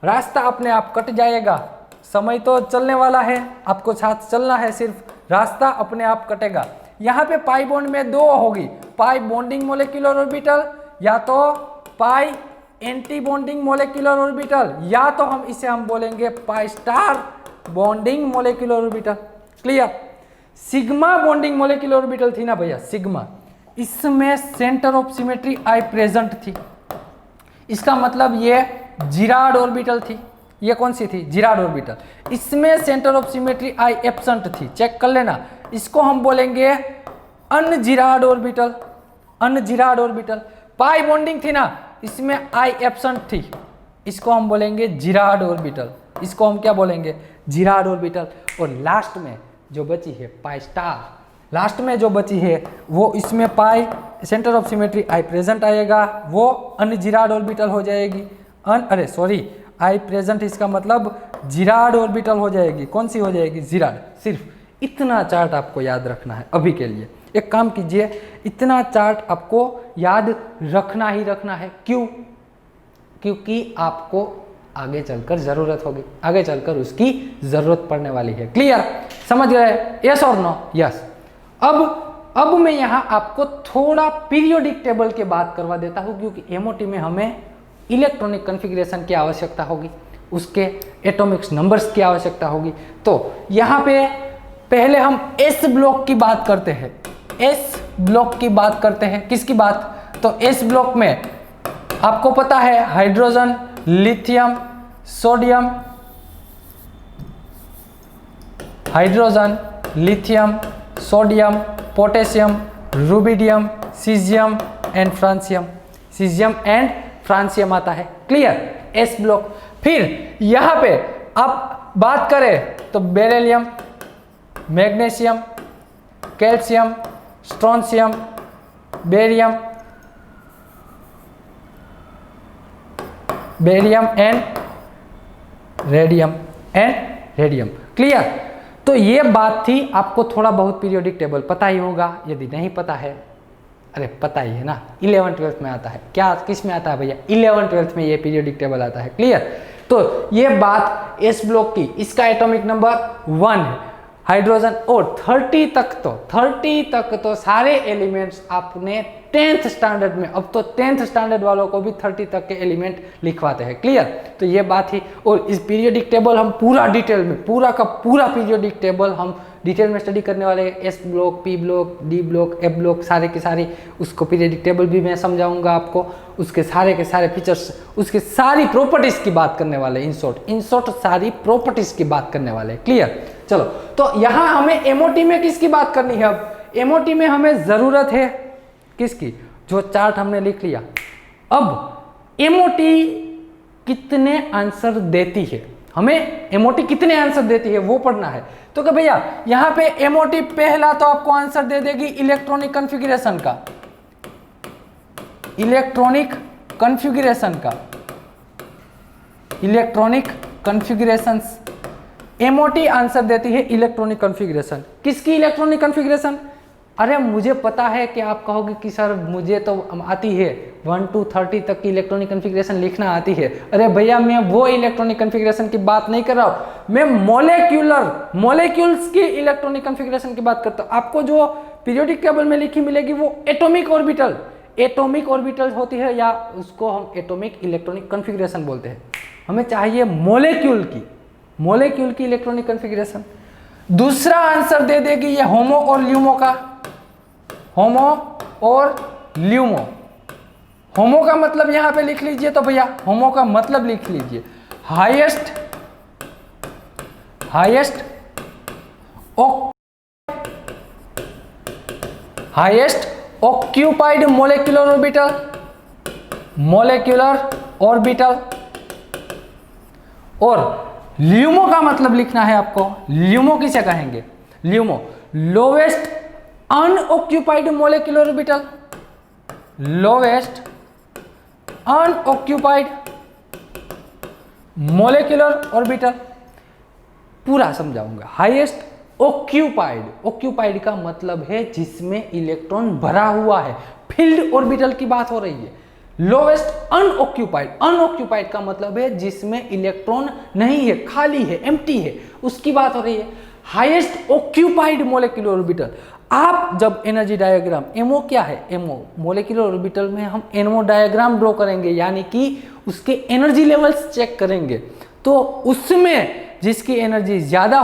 रास्ता अपने आप कट जाएगा। समय तो चलने वाला है, आपको साथ चलना है, सिर्फ रास्ता अपने आप कटेगा। यहाँ पे पाई बॉन्ड में दो होगी, पाई बॉन्डिंग मोलेकुलर ऑर्बिटल या तो पाई एंटी बॉन्डिंग मोलेकुलर ऑर्बिटल, या तो हम बोलेंगे pi star bonding molecular orbital. Clear? Sigma bonding molecular orbital थी ना भैया, सिग्मा, इसमें centre of symmetry I present थी, इसका मतलब ये जिराड ऑर्बिटल थी। ये कौन सी थी? Gerade orbital. इसमें centre of symmetry i absent थी, चेक कर लेना, इसको हम बोलेंगे ungerade orbital, ungerade orbital. Pi bonding थी ना, इसमें आई एब्सेंट थी, इसको हम बोलेंगे जिराड ऑर्बिटल, इसको हम क्या बोलेंगे? Gerard orbital. और लास्ट में जो बची है पाई स्टार, लास्ट में जो बची है वो इसमें pi center of symmetry I present आएगा, वो अनजिराड ऑर्बिटल हो जाएगी। आई प्रेजेंट, इसका मतलब जिराड ऑर्बिटल हो जाएगी। कौन सी हो जाएगी? जिराड। सिर्फ इतना चार्ट आपको याद रखना है अभी के लिए। एक काम कीजिए, इतना चार्ट आपको याद रखना ही रखना है। क्यों? क्योंकि आपको आगे चलकर जरूरत होगी, आगे चलकर उसकी जरूरत पड़ने वाली है। क्लियर? समझ गए? यस और नो? यस। अब मैं यहाँ आपको थोड़ा पीरियोडिक टेबल की बात करवा देता हूँ, क्योंकि एमओटी में हमें इलेक्ट्रॉनिक कॉन्फ़िगरेशन की आवश्यकता होगी, उसके एटॉमिक नंबर्स की आवश्यकता होगी। तो यहाँ पे पहले हम एस ब्लॉक की बात करते हैं, एस ब्लॉक की बात करते हैं। किसकी बात? तो एस ब्लॉक में आपको पता है hydrogen, lithium, sodium, hydrogen, lithium, sodium, potassium, rubidium, caesium and francium, caesium and francium आता है। क्लियर? S block. फिर यहाँ पे आप बात करें तो beryllium, magnesium, calcium, strontium, barium, and radium. Clear? तो ये बात थी। आपको थोड़ा बहुत पीरियोडिक टेबल पता ही होगा, यदि नहीं पता है, अरे पता ही है ना, 11th-12th में आता है। क्या किस में आता है भैया? 11th-12th में ये पीरियोडिक टेबल आता है। क्लियर? तो ये बात एस ब्लॉक की, इसका एटॉमिक नंबर 1 है हाइड्रोजन, और 30 तक तो सारे एलिमेंट्स आपने 10th स्टैंडर्ड में, अब तो 10th स्टैंडर्ड वालों को भी 30 तक के एलिमेंट लिखवाते हैं। क्लियर? तो ये बात ही। और इस पीरियोडिक टेबल हम पूरा डिटेल में, पूरा का पूरा पीरियोडिक टेबल हम डिटेल में स्टडी करने वाले हैं। S block, P block, D block, F block, सारे के सारे, उसको पीरियोडिक टेबल भी मैं समझाऊंगा आपको, उसके सारे के सारे फीचर्स, उसके सारी प्रॉपर्टीज की बात करने वाले, इन शॉर्ट सारी प्रॉपर्टीज की बात करने वाले। क्लियर? चलो, तो यहाँ हमें एमओटी में किसकी बात करनी है? अब एमओटी में हमें जरूरत है किसकी? जो चार्ट हमने लिख लिया। अब एमओटी कितने आंसर देती है, हमें एमओटी कितने आंसर देती है वो पढ़ना है। तो क्या भैया यहाँ पे एमओटी पहला तो आपको आंसर दे देगी इलेक्ट्रॉनिक कॉन्फ़िगरेशन का, इलेक्ट्रॉनिक कॉन्फ़िगरेशन। एमओटी आंसर देती है इलेक्ट्रॉनिक कॉन्फ़िगरेशन। किसकी इलेक्ट्रॉनिक कॉन्फ़िगरेशन? अरे मुझे पता है कि आप कहोगे कि सर मुझे तो आती है 1 to 30 तक की इलेक्ट्रॉनिक कॉन्फ़िगरेशन लिखना आती है। अरे भैया मैं वो इलेक्ट्रॉनिक कॉन्फ़िगरेशन की बात नहीं कर रहा हूँ, मैं मॉलिक्यूल्स की इलेक्ट्रॉनिक कॉन्फ़िगरेशन की बात करता हूँ। आपको जो पीरियोडिक टेबल में लिखी मिलेगी वो एटॉमिक ऑर्बिटल होती है, या उसको हम एटॉमिक इलेक्ट्रॉनिक कॉन्फ़िगरेशन बोलते हैं। हमें चाहिए मॉलिक्यूल की इलेक्ट्रॉनिक कॉन्फ़िगरेशन। दूसरा आंसर दे देगी ये होमो और ल्यूमो का, होमो और ल्यूमो। होमो का मतलब यहां पे लिख लीजिए, तो भैया होमो का मतलब लिख लीजिए हाईएस्ट ऑक्यूपाइड मोलेक्युलर ऑर्बिटल। और ल्यूमो का मतलब लिखना है आपको, ल्यूमो किसे कहेंगे, LUMO lowest unoccupied molecular orbital, lowest unoccupied molecular orbital. पूरा समझाऊंगा। हाईएस्ट ऑक्यूपाइड का मतलब है जिसमें इलेक्ट्रॉन भरा हुआ है, फील्ड ऑर्बिटल की बात हो रही है। लोवेस्ट अनऑक्यूपाइड का मतलब है जिसमें इलेक्ट्रॉन नहीं है, खाली है, एम्प्टी है, उसकी बात हो रही है। हाईएस्ट ऑक्यूपाइड मोलेक्युलर ऑर्बिटल, आप जब एनर्जी डायग्राम, एमओ क्या है, एमओ मोलेक्युलर ऑर्बिटल में हम एमओ डायग्राम ड्रॉ करेंगे, यानी कि उसके एनर्जी लेवल्स चेक करेंगे। तो उसमें जिसकी एनर्जी ज़्यादा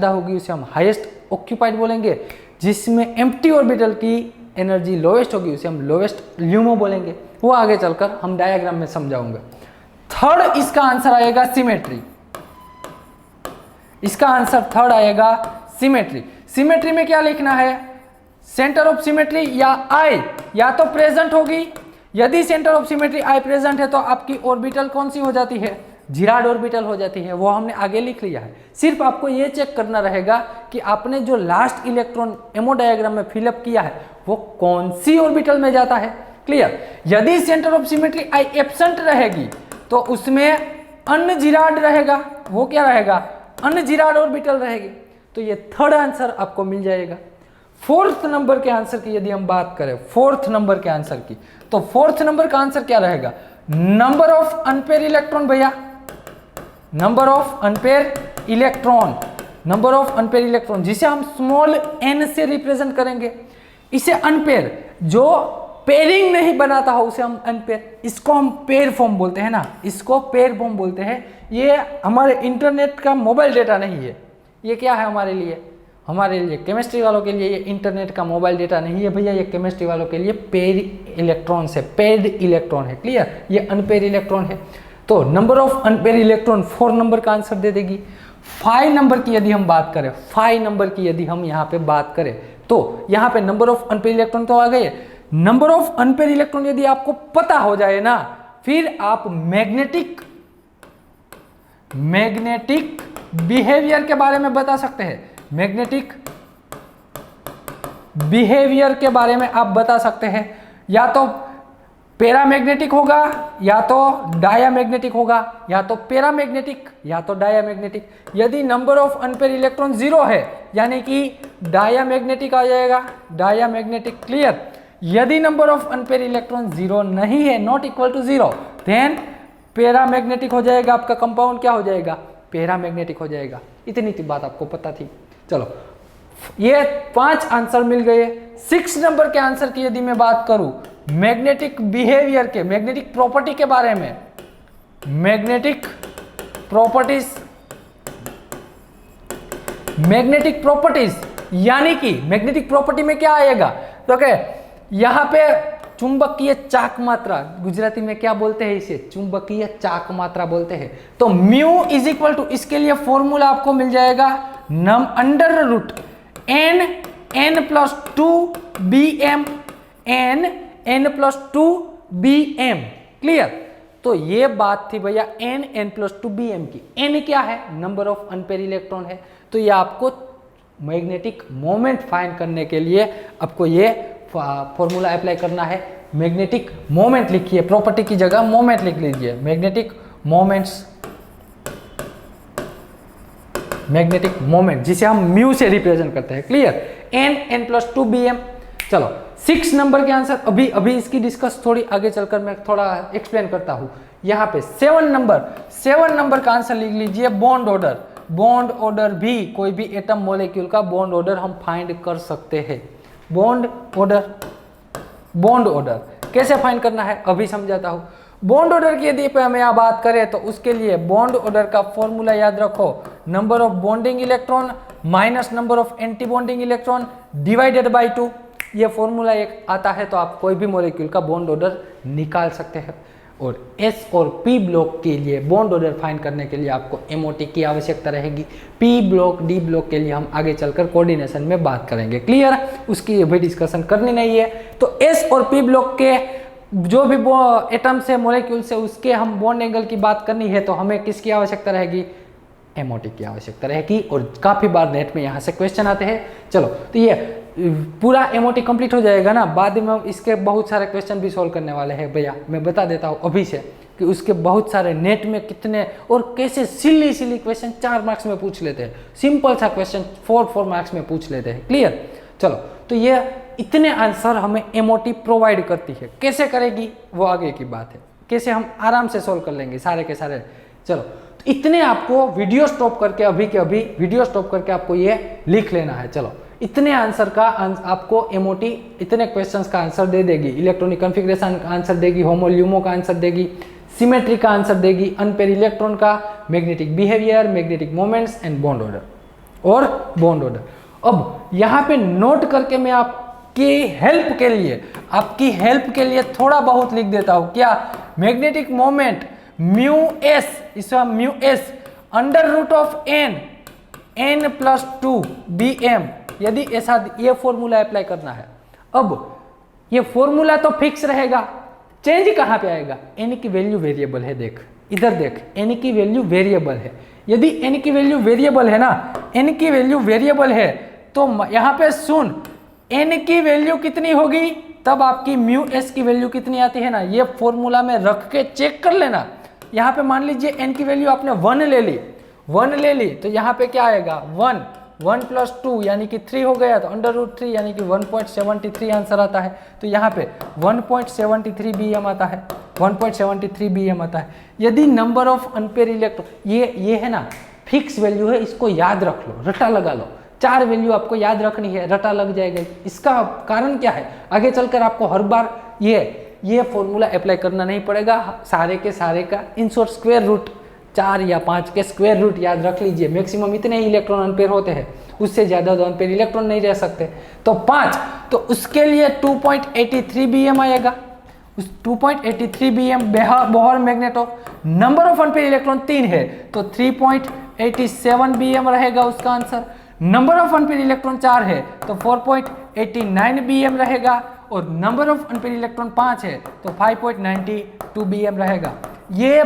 होगी उसे हम हाईएस्ट ऑक्यूपाइड बोलेंगे, जिसमें एम्प्टी ऑर्बिटल की एनर्जी लोवेस्ट होगी उसे हम लोवेस्ट ल्यूमो बोलेंगे। वो आगे चलकर हम डायग्राम में समझाऊंगा। थर्ड इसका आंसर आएगा सिमेट्री। इसका आंसर थर्ड आएगा सिमेट्री। सिमेट्री में क्या लिखना है, सेंटर ऑफ सिमेट्री या आई या तो प्रेजेंट होगी। यदि centre of symmetry I present है तो आपकी ऑर्बिटल कौन सी हो जाती है, जिराड ऑर्बिटल हो जाती है। वो हमने आगे लिख लिया है। सिर्फ आपको ये चेक करना रहेगा कि आपने जो लास्ट इलेक्ट्रॉन एमओ डायग्राम में फिलअप किया है वो कौन सी ऑर्बिटल में जाता है। क्लियर। यदि centre of symmetry i absent रहेगी तो उसमें अनजिराड रहेगा। वो क्या रहेगा, अनजिराड ऑर्बिटल रहेगी। तो ये थर्ड आंसर आपको मिल जाएगा। फोर्थ नंबर के आंसर की यदि हम बात करें, फोर्थ नंबर के आंसर की, तो फोर्थ नंबर का आंसर क्या रहेगा, नंबर ऑफ अनपेयर इलेक्ट्रॉन। भैया नंबर ऑफ अनपेयर इलेक्ट्रॉन, जिसे हम स्मॉल n से रिप्रेजेंट करेंगे। इसे अनपेयर, जो पेयरिंग नहीं बनाता हो उसे हम अनपेयर, इसको हम पेयर फॉर्म बोलते हैं ना, इसको पेयर फॉर्म बोलते हैं। ये हमारे इंटरनेट का मोबाइल डेटा नहीं है। ये क्या है हमारे लिए केमिस्ट्री वालों के लिए ये इंटरनेट का मोबाइल डेटा नहीं है भैया। ये केमिस्ट्री वालों के लिए पेयर इलेक्ट्रॉन है, पेयर्ड इलेक्ट्रॉन है। क्लियर। ये अनपेयर इलेक्ट्रॉन है। तो number of unpaired electron 4 number का आंसर दे देगी। 5 नंबर की यदि हम बात करें, 5 नंबर की यदि हम यहाँ पे बात करें तो यहाँ पे नंबर ऑफ अनपेयर इलेक्ट्रॉन तो आ गए। नंबर ऑफ अनपेयर इलेक्ट्रॉन यदि आपको पता हो जाए ना, फिर आप मैग्नेटिक बिहेवियर के बारे में बता सकते हैं। मैग्नेटिक बिहेवियर के बारे में आप बता सकते हैं। या तो पैरामैग्नेटिक होगा, या तो डायामैग्नेटिक होगा, या तो पैरामैग्नेटिक या तो डायामैग्नेटिक। यदि नंबर ऑफ अनपेयर इलेक्ट्रॉन 0 है यानी कि डायामैग्नेटिक आ जाएगा, डायामैग्नेटिक। क्लियर। यदि नंबर ऑफ अनपेयर इलेक्ट्रॉन 0 नहीं है, not equal to 0, then paramagnetic हो जाएगा। आपका कंपाउंड क्या हो जाएगा, पैरामैग्नेटिक हो जाएगा। इतनी सी बात आपको पता थी। चलो, ये 5 आंसर मिल गए। 6 नंबर के आंसर की यदि मैं बात करूं, मैग्नेटिक बिहेवियर के, मैग्नेटिक प्रॉपर्टी के बारे में, मैग्नेटिक प्रॉपर्टीज यानी कि मैग्नेटिक प्रॉपर्टी में क्या आएगा, तो क्या यहां पे चुंबकीय चाक मात्रा, गुजराती में क्या बोलते हैं इसे, चुंबकीय चाक मात्रा बोलते हैं। तो म्यू इज इक्वल टू, इसके लिए फॉर्मूला आपको मिल जाएगा under root n+2bm, n+2bm। Clear. तो ये बात थी भैया n+2bm की। n क्या है, नंबर ऑफ अनपेयर इलेक्ट्रॉन है। तो ये आपको मैग्नेटिक मोमेंट फाइंड करने के लिए आपको ये फॉर्मूला अप्लाई करना है। मैग्नेटिक मोमेंट लिखिए, प्रॉपर्टी की जगह मोमेंट लिख लीजिए। मैग्नेटिक मोमेंट जिसे हम म्यू से रिप्रेजेंट करते हैं। क्लियर। n+2bm। चलो, 6 नंबर के आंसर अभी इसकी डिस्कस थोड़ी आगे चलकर मैं थोड़ा एक्सप्लेन करता हूं। यहाँ पे 7 नंबर का आंसर लिख लीजिए, बॉन्ड ऑर्डर भी, कोई भी एटम मॉलिक्यूल का बॉन्ड ऑर्डर हम फाइंड कर सकते हैं। बॉन्ड ऑर्डर कैसे फाइंड करना है अभी समझाता हूं। बॉन्ड ऑर्डर की यदि हम यहाँ बात करें तो उसके लिए बॉन्ड ऑर्डर का फॉर्मूला याद रखो, number of bonding electron minus number of anti bonding electron divided by 2, ये फॉर्मूला एक आता है तो आप कोई भी मॉलिक्यूल का बॉन्ड ऑर्डर निकाल सकते हैं। और एस और पी ब्लॉक के लिए बॉन्ड ऑर्डर फाइंड करने के लिए आपको एमओटी की आवश्यकता रहेगी। पी ब्लॉक डी ब्लॉक के लिए हम आगे चलकर कोऑर्डिनेशन में बात करेंगे, क्लियर, उसकी अभी डिस्कशन करनी नहीं है। तो एस और पी ब्लॉक के जो भी एटम से मॉलिक्यूल से उसके हम बॉन्ड एंगल की बात करनी है तो हमें किसकी आवश्यकता रहेगी, एमओटी की आवश्यकता रहेगी। और काफ़ी बार नेट में यहाँ से क्वेश्चन आते हैं। चलो तो ये पूरा एमओटी कंप्लीट हो जाएगा ना, बाद में हम इसके बहुत सारे क्वेश्चन भी सॉल्व करने वाले हैं भैया, मैं बता देता हूँ अभी से कि उसके बहुत सारे नेट में कितने और कैसे सिली क्वेश्चन 4 मार्क्स में पूछ लेते हैं, सिंपल सा क्वेश्चन 4 मार्क्स में पूछ लेते हैं, क्लियर। चलो तो ये इतने आंसर हमें एमओटी प्रोवाइड करती है, कैसे करेगी वो आगे की बात है, कैसे हम आराम से सॉल्व कर लेंगे सारे के सारे। चलो तो इतने आपको वीडियो स्टॉप करके अभी के अभी वीडियो स्टॉप करके आपको ये लिख लेना है। चलो इतने आंसर का आपको एमओटी इतने क्वेश्चंस का आंसर दे देगी, इलेक्ट्रॉनिक कॉन्फ़िगरेशन का आंसर देगी, होमोल्यूमो का आंसर देगी, सिमेट्री का आंसर देगी, अनपेयर इलेक्ट्रॉन का, magnetic behaviour, magnetic moments and bond order और बॉन्ड ऑर्डर। अब यहाँ पे नोट करके मैं आपकी हेल्प के लिए थोड़ा बहुत लिख देता हूँ, क्या, मैग्नेटिक मोमेंट म्यू एस, इसका mu S under root of n plus 2 bm, यदि ऐसा ये फॉर्मूला अप्लाई करना है। अब ये फॉर्मूला तो फिक्स रहेगा, चेंज कहाँ पे आएगा, n की वैल्यू वेरिएबल है, देख इधर देख, n की वैल्यू वेरिएबल है। यदि n की वैल्यू वेरिएबल है ना, n की वैल्यू वेरिएबल है तो यहाँ पे सुन, n की वैल्यू कितनी होगी तब आपकी म्यू एस की वैल्यू कितनी आती है ना, ये फॉर्मूला में रख के चेक कर लेना। यहाँ पे मान लीजिए n की वैल्यू आपने 1 ले ली तो यहाँ पे क्या आएगा 1 प्लस 2 यानी कि 3 हो गया, तो अंडर रूट 3 यानी कि 1.73 आंसर आता है। तो यहाँ पे 1.73 bm आता है, 1.73 bm आता है। यदि नंबर ऑफ अनपेयर इलेक्ट्रॉन, ये है ना फिक्स वैल्यू है, इसको याद रख लो, रटा लगा लो, 4 वैल्यू आपको याद रखनी है, रटा लग जाएगा। इसका कारण क्या है, आगे चलकर आपको हर बार ये फॉर्मूला अप्लाई करना नहीं पड़ेगा, सारे के सारे का इन शॉर्ट स्क्वायर रूट 4 या 5 के स्क्वायर रूट याद रख लीजिए। मैक्सिमम इतने ही इलेक्ट्रॉन अनपेयर होते हैं, उससे ज़्यादा तो अनपेयर इलेक्ट्रॉन नहीं रह सकते। तो 5, तो उसके लिए 2.83 bm आएगा, उस 2.83 bm Bohr magneto, number of unpaired electron 3 है तो 3.87 bm रहेगा उसका answer. Number of unpaired electron 4 है तो 4.89 bm रहेगा, और नंबर ऑफ अनपेयर इलेक्ट्रॉन 5 है तो 5.92 bm रहेगा। ये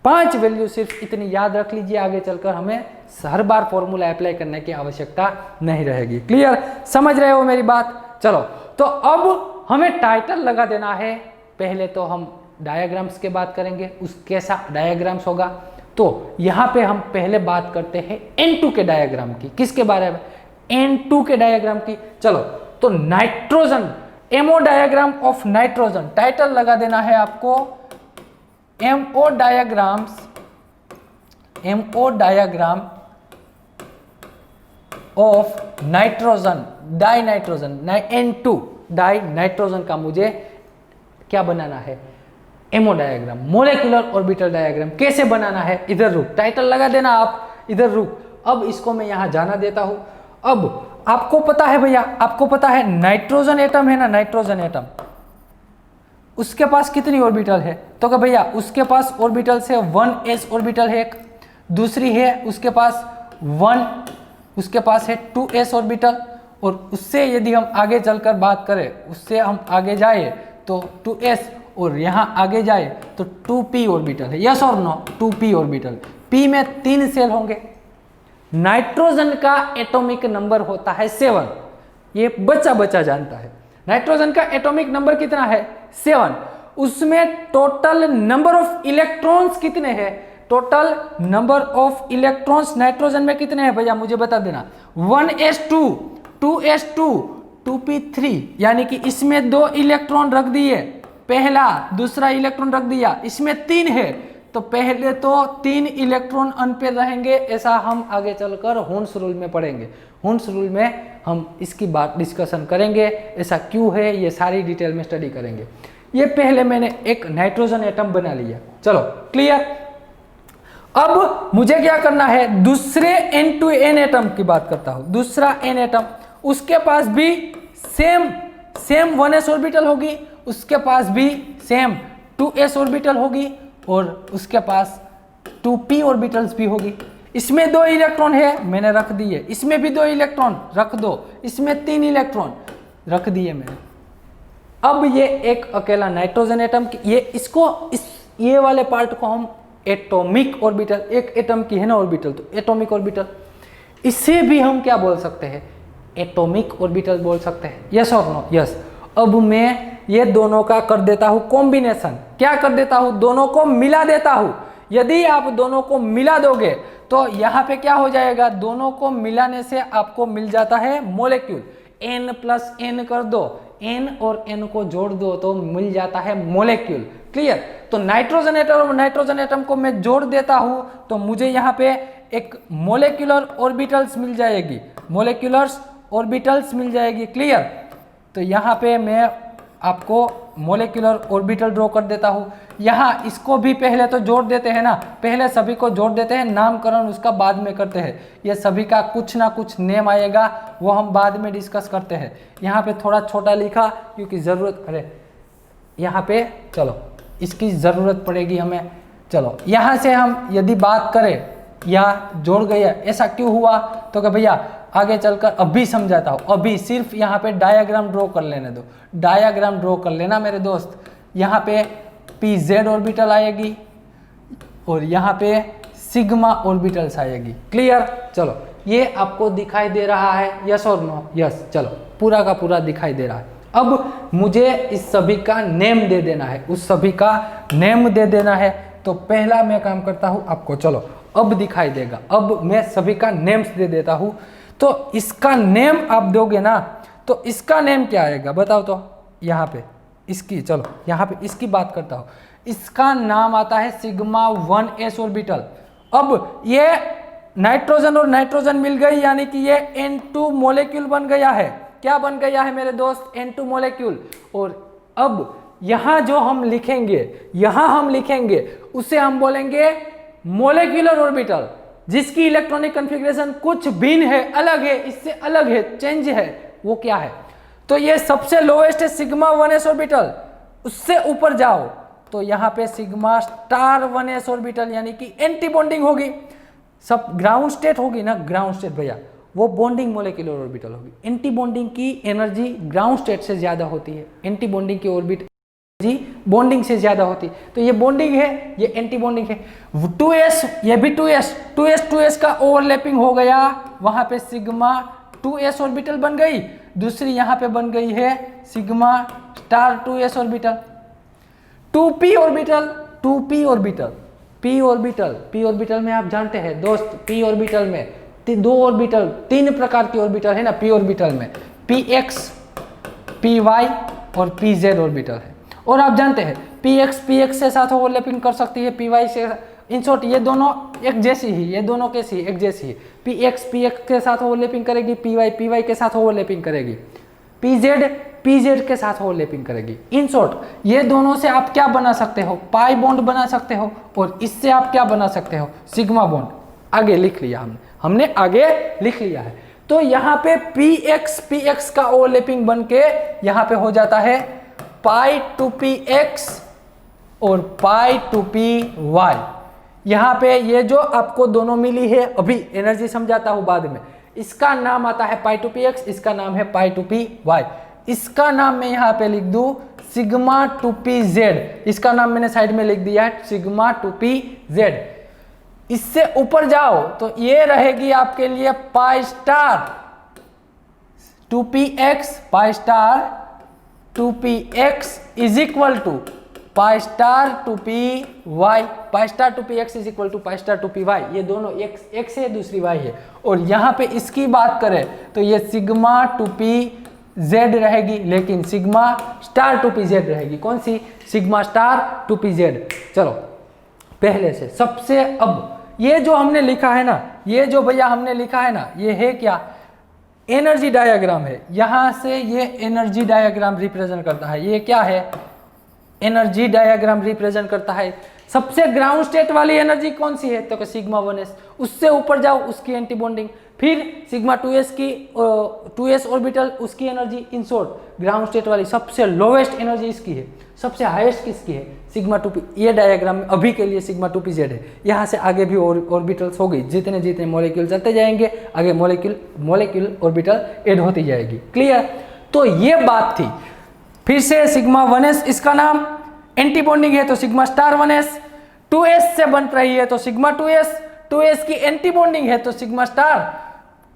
5 वैल्यू सिर्फ इतनी याद रख लीजिए, आगे चलकर हमें हर बार फॉर्मूला अप्लाई करने की आवश्यकता नहीं रहेगी। क्लियर, समझ रहे हो मेरी बात। चलो तो अब हमें टाइटल लगा देना है। पहले तो हम डायग्राम्स के बात करेंगे, उस कैसा डायग्राम्स होगा। तो यहाँ पे हम पहले बात करते हैं N2 के डायग्राम की। किसके बारे में, N2 के डायग्राम की। चलो तो nitrogen, ammo diagram of nitrogen, title लगा देना है आपको ammo diagram of nitrogen, die nitrogen, N2 die nitrogen का मुझे क्या बनाना है, ammo diagram, molecular orbital diagram कैसे बनाना है। इधर रुक, टाइटल लगा देना आप, इधर रुक। अब इसको मैं यहां जाना देता हूं। अब आपको पता है भैया, आपको पता है नाइट्रोजन एटम है ना, नाइट्रोजन एटम, उसके पास कितनी ऑर्बिटल है, तो क्या भैया उसके पास ऑर्बिटल से 1s ऑर्बिटल है एक, दूसरी है उसके पास 2s ऑर्बिटल, और उससे यदि हम आगे चलकर बात करें, उससे हम आगे जाए तो 2s, और यहाँ आगे जाए तो 2p ऑर्बिटल है। यस और नो, 2p ऑर्बिटल, p में 3 सेल होंगे। नाइट्रोजन का एटॉमिक नंबर होता है 7, ये बच्चा जानता है। नाइट्रोजन का एटॉमिक नंबर कितना है, 7। उसमें टोटल नंबर ऑफ इलेक्ट्रॉन्स कितने हैं, total number of electrons nitrogen में कितने हैं भैया मुझे बता देना। 1s2, 2s2, 2p3, यानी कि इसमें 2 इलेक्ट्रॉन रख दिए, पहला दूसरा इलेक्ट्रॉन रख दिया, इसमें 3 है तो पहले तो 3 इलेक्ट्रॉन अनपेयर रहेंगे। ऐसा हम आगे चलकर हुन्स रूल में पढ़ेंगे, हुन्स रूल में हम इसकी बात डिस्कशन करेंगे, ऐसा क्यों है ये सारी डिटेल में स्टडी करेंगे। ये पहले मैंने एक नाइट्रोजन एटम बना लिया। चलो क्लियर। अब मुझे क्या करना है, दूसरे N2N एटम की बात करता हूं। दूसरा N एटम, उसके पास भी सेम 1s ऑर्बिटल होगी, उसके पास भी सेम 2s ऑर्बिटल होगी और उसके पास 2p ऑर्बिटल्स भी होगी। इसमें 2 इलेक्ट्रॉन है, मैंने रख दिए। इसमें भी 2 इलेक्ट्रॉन रख दो, इसमें 3 इलेक्ट्रॉन रख दिए मैंने। अब ये एक अकेला नाइट्रोजन एटम ये वाले पार्ट को हम एटॉमिक ऑर्बिटल, एक एटम की है ना ऑर्बिटल, तो एटॉमिक ऑर्बिटल, इसे भी हम क्या बोल सकते हैं, एटॉमिक ऑर्बिटल बोल सकते हैं। यस और नो? यस। अब मैं ये दोनों का कर देता हूं कॉम्बिनेशन। क्या कर देता हूं, दोनों को मिला देता हूं। यदि आप दोनों को मिला दोगे तो यहाँ पे क्या हो जाएगा, दोनों को मिलाने से आपको मिल जाता है मोलेक्यूल। N+N कर दो, N और N को जोड़ दो तो मिल जाता है मोलेक्यूल। क्लियर? तो नाइट्रोजन एटम और नाइट्रोजन एटम को मैं जोड़ देता हूं तो मुझे यहाँ पे एक मोलेक्युलर ऑर्बिटल्स मिल जाएगी, मोलेक्युलर ऑर्बिटल्स मिल जाएगी। क्लियर? तो यहाँ पे मैं आपको मोलेक्युलर ऑर्बिटल ड्रॉ कर देता हूँ। यहाँ इसको भी पहले तो जोड़ देते हैं ना, पहले सभी को जोड़ देते हैं, नामकरण उसका बाद में करते हैं। ये सभी का कुछ ना कुछ नेम आएगा, वो हम बाद में डिस्कस करते हैं। यहाँ पे थोड़ा छोटा लिखा क्योंकि ज़रूरत, अरे यहाँ पे चलो इसकी ज़रूरत पड़ेगी हमें। चलो यहाँ से हम यदि बात करें, या जोड़ गया, ऐसा क्यों हुआ, तो कि भैया आगे चलकर अभी समझाता हूँ। अभी सिर्फ यहाँ पे डायग्राम ड्रॉ कर लेने दो, डायग्राम ड्रॉ कर लेना मेरे दोस्त। यहाँ पे pz ऑर्बिटल आएगी और यहाँ पे सिग्मा ऑर्बिटल्स आएगी। क्लियर? चलो ये आपको दिखाई दे रहा है, यस और नो? यस। चलो पूरा का पूरा दिखाई दे रहा है। अब मुझे इस सभी का नेम दे देना है, उस सभी का नेम दे देना है। तो पहला मैं काम करता हूँ आपको, चलो अब दिखाई देगा। अब मैं सभी का नेम्स दे देता हूँ। तो इसका नेम आप दोगे ना, तो इसका नेम क्या आएगा बताओ तो। यहाँ पे इसकी, चलो यहाँ पे इसकी बात करता हूँ। इसका नाम आता है सिग्मा 1s ऑर्बिटल। अब ये नाइट्रोजन और नाइट्रोजन मिल गई, यानी कि ये N2 मॉलिक्यूल बन गया है। क्या बन गया है मेरे दोस्त? N2 molecule. और अब यहाँ जो हम लिखेंगे, यहाँ हम लिखेंगे, उसे हम बोलेंगे मोलेक्युलर ऑर्बिटल, जिसकी इलेक्ट्रॉनिक कॉन्फ़िगरेशन कुछ भिन्न है, अलग है, इससे अलग है, चेंज है। वो क्या है? तो ये सबसे लोएस्ट है सिग्मा 1s ऑर्बिटल। उससे ऊपर जाओ तो यहाँ पे सिग्मा स्टार 1s ऑर्बिटल, यानी कि एंटी बॉन्डिंग होगी, सब ग्राउंड स्टेट होगी ना, ग्राउंड स्टेट भैया, वो बॉन्डिंग मोलेक्युलर ऑर्बिटल होगी। एंटी बॉन्डिंग की एनर्जी ग्राउंड स्टेट से ज्यादा होती है, एंटी बॉन्डिंग की ऑर्बिट बॉन्डिंग से ज्यादा होती। तो ये बॉन्डिंग है, ये एंटी बॉन्डिंग है। 2s, ये भी 2s का ओवरलैपिंग हो गया, वहां पे सिग्मा 2s ऑर्बिटल बन गई। दूसरी यहाँ पे बन गई है sigma star 2s orbital. 2p orbital, 2p orbital, p orbital, p orbital में आप जानते हैं दोस्त, p ऑर्बिटल में दो ऑर्बिटल, 3 प्रकार की ऑर्बिटल है ना p ऑर्बिटल में, px, py और pz ऑर्बिटल है। और आप जानते हैं px से साथ ओवरलैपिंग कर सकती है, py से। इन शॉर्ट ये दोनों एक जैसी ही, ये दोनों कैसी एक जैसी है। px के साथ ओवरलैपिंग करेगी, py के साथ ओवरलैपिंग करेगी, pz के साथ ओवरलैपिंग करेगी। इन शॉर्ट ये दोनों से आप क्या बना सकते हो? पाई बॉन्ड बना सकते हो। और इससे आप क्या बना सकते हो? Sigma bond. आगे लिख लिया हमने आगे लिख लिया है। तो यहाँ पे px का ओवरलैपिंग बन के यहाँ पे हो जाता है पाई टू px और पाई टू py। यहाँ पे ये जो आपको दोनों मिली है, अभी एनर्जी समझाता हूँ बाद में, इसका नाम आता है पाई टू px, इसका नाम है पाई टू py। इसका नाम मैं यहाँ पे लिख दूँ सिग्मा टू pz, इसका नाम मैंने साइड में लिख दिया है सिग्मा टू pz। इससे ऊपर जाओ तो ये रहेगी आपके लिए pi star 2px, pi star 2px is equal to pi star 2py, pi star 2px is equal to pi star 2py। ये दोनों x है, दूसरी y है। और यहाँ पे इसकी बात करें तो ये सिग्मा 2pz रहेगी, लेकिन सिग्मा स्टार 2pz रहेगी। कौन सी? Sigma star 2pz। चलो पहले से सबसे, अब ये जो हमने लिखा है ना, ये जो भैया हमने लिखा है ना, ये है क्या? एनर्जी डायग्राम है। यहां से ये एनर्जी डायग्राम रिप्रेजेंट करता है। ये क्या है? एनर्जी डायग्राम रिप्रेजेंट करता है। सबसे ग्राउंड स्टेट वाली एनर्जी कौन सी है, तो सिग्मा 1s। उससे ऊपर जाओ उसकी एंटी बॉन्डिंग, फिर सिग्मा 2s की 2s ऑर्बिटल उसकी energy. In short ground state वाली सबसे लोवेस्ट एनर्जी इसकी है, सबसे हाईएस्ट किसकी है, सिग्मा 2p। ये डायग्राम में अभी के लिए सिग्मा 2pz है। यहाँ से आगे भी ऑर्बिटल्स होगी, जितने जितने मॉलिक्यूल चलते जाएंगे आगे मॉलिक्यूल ऑर्बिटल ऐड होती जाएगी। क्लियर, तो ये बात थी। फिर से सिग्मा 1s इसका नाम, एंटी बॉन्डिंग है तो सिग्मा स्टार 1s, 2s से बन रही है तो सिग्मा 2s, 2s की एंटी बॉन्डिंग है तो सिग्मा स्टार,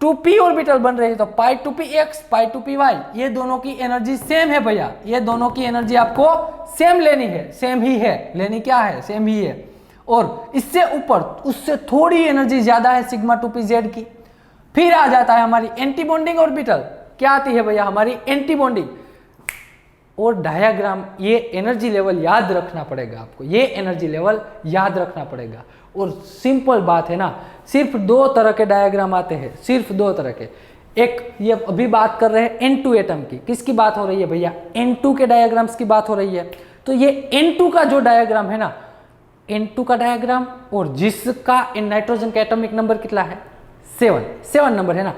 2p ऑर्बिटल बन रही है तो पाई 2px पाई 2py। ये दोनों की एनर्जी सेम है भैया, ये दोनों की एनर्जी आपको सेम लेनी है, सेम ही है, लेनी क्या है, सेम ही है। और इससे ऊपर उससे थोड़ी एनर्जी ज्यादा है सिग्मा 2pz की। फिर आ जाता है हमारी एंटी बॉन्डिंग ऑर्बिटल, क्या आती है भैया, हमारी एंटी बॉन्डिंग। और डायग्राम, ये एनर्जी लेवल याद रखना पड़ेगा आपको, ये एनर्जी लेवल याद रखना पड़ेगा। और सिंपल बात है ना, सिर्फ 2 तरह के डायग्राम आते हैं, सिर्फ 2 तरह के। एक ये अभी बात कर रहे हैं N2 एटम की, किसकी बात हो रही है भैया, N2 के डायग्राम्स की बात हो रही है। तो ये N2 का जो डायग्राम है ना, N2 का डायग्राम, और जिसका नाइट्रोजन का एटॉमिक नंबर कितना है, 7 नंबर है ना,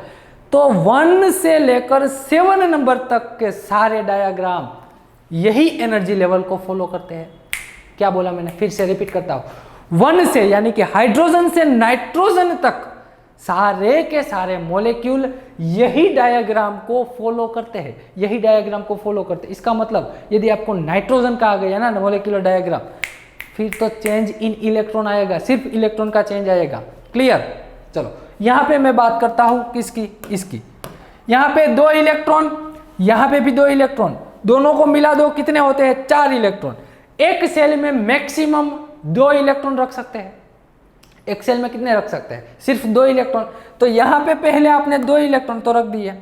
तो 1 से लेकर 7 नंबर तक के सारे डायग्राम यही एनर्जी लेवल को फॉलो करते हैं। क्या बोला मैंने, फिर से रिपीट करता हूं, 1 से यानी कि हाइड्रोजन से नाइट्रोजन तक सारे के सारे मॉलिक्यूल यही डायग्राम को फॉलो करते हैं, यही डायग्राम को फॉलो करते हैं। इसका मतलब यदि आपको नाइट्रोजन का आ गया ना मॉलिक्यूलर डायग्राम, फिर तो चेंज इन इलेक्ट्रॉन आएगा, सिर्फ इलेक्ट्रॉन का चेंज आएगा। क्लियर, चलो यहां पे मैं बात करता हूं किसकी, इसकी। यहां पे 2 इलेक्ट्रॉन, यहां पे भी 2 इलेक्ट्रॉन, दोनों को मिला दो, कितने होते हैं, 4 इलेक्ट्रॉन। एक सेल में मैक्सिमम 2 इलेक्ट्रॉन रख सकते हैं। एक सेल में कितने रख सकते हैं, सिर्फ 2 इलेक्ट्रॉन। तो यहां पे पहले आपने 2 इलेक्ट्रॉन तो रख दिए,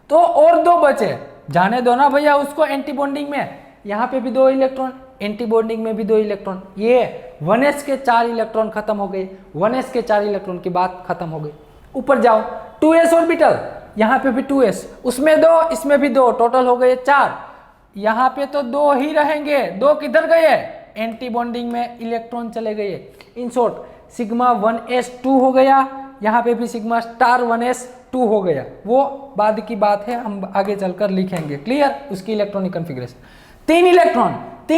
तो और 2 बचे, जाने दो ना भैया उसको एंटी बॉन्डिंग में। यहां पे भी 2 इलेक्ट्रॉन, एंटी बॉन्डिंग में भी 2 इलेक्ट्रॉन। ये 1s के 4 इलेक्ट्रॉन खत्म हो गए, 1s के 4 इलेक्ट्रॉन की बात खत्म हो गई। ऊपर जाओ 2s ऑर्बिटल, यहाँ पे भी 2s, उसमें 2, इसमें भी 2, टोटल हो गए 4। यहाँ पे तो 2 ही रहेंगे, 2 किधर गए, एंटी बॉन्डिंग में इलेक्ट्रॉन चले गए। इन शॉर्ट सिग्मा 1s2 हो गया, यहाँ पे भी सिग्मा स्टार 1s2 हो गया। वो बाद की बात है, हम आगे चलकर लिखेंगे। क्लियर, उसकी इलेक्ट्रॉनिक कॉन्फ़िगरेशन। 3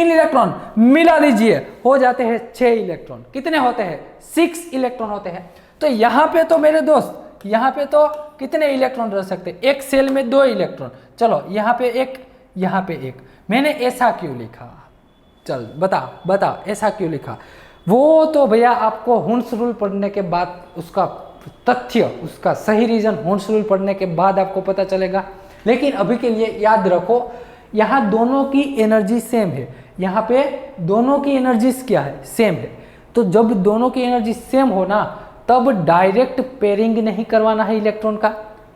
इलेक्ट्रॉन मिला लीजिए, हो जाते हैं 6 इलेक्ट्रॉन। कितने होते हैं, 6 इलेक्ट्रॉन होते हैं। तो यहाँ पे तो मेरे दोस्त, यहाँ पे तो कितने इलेक्ट्रॉन रह सकते हैं, एक सेल में 2 इलेक्ट्रॉन। चलो यहाँ पे एक, यहाँ पे एक। मैंने ऐसा क्यों लिखा, चल बता ऐसा क्यों लिखा। वो तो भैया आपको हुन्स रूल पढ़ने के बाद उसका तथ्य, उसका सही रीजन हुन्स रूल पढ़ने के बाद आपको पता चलेगा। लेकिन अभी के लिए याद रखो, यहाँ दोनों की एनर्जी सेम है, यहाँ पे दोनों की एनर्जीज क्या है, सेम है। तो जब दोनों की एनर्जी सेम हो ना, तब डायरेक्ट पेयरिंग नहीं करवाना है इलेक्ट्रॉन का,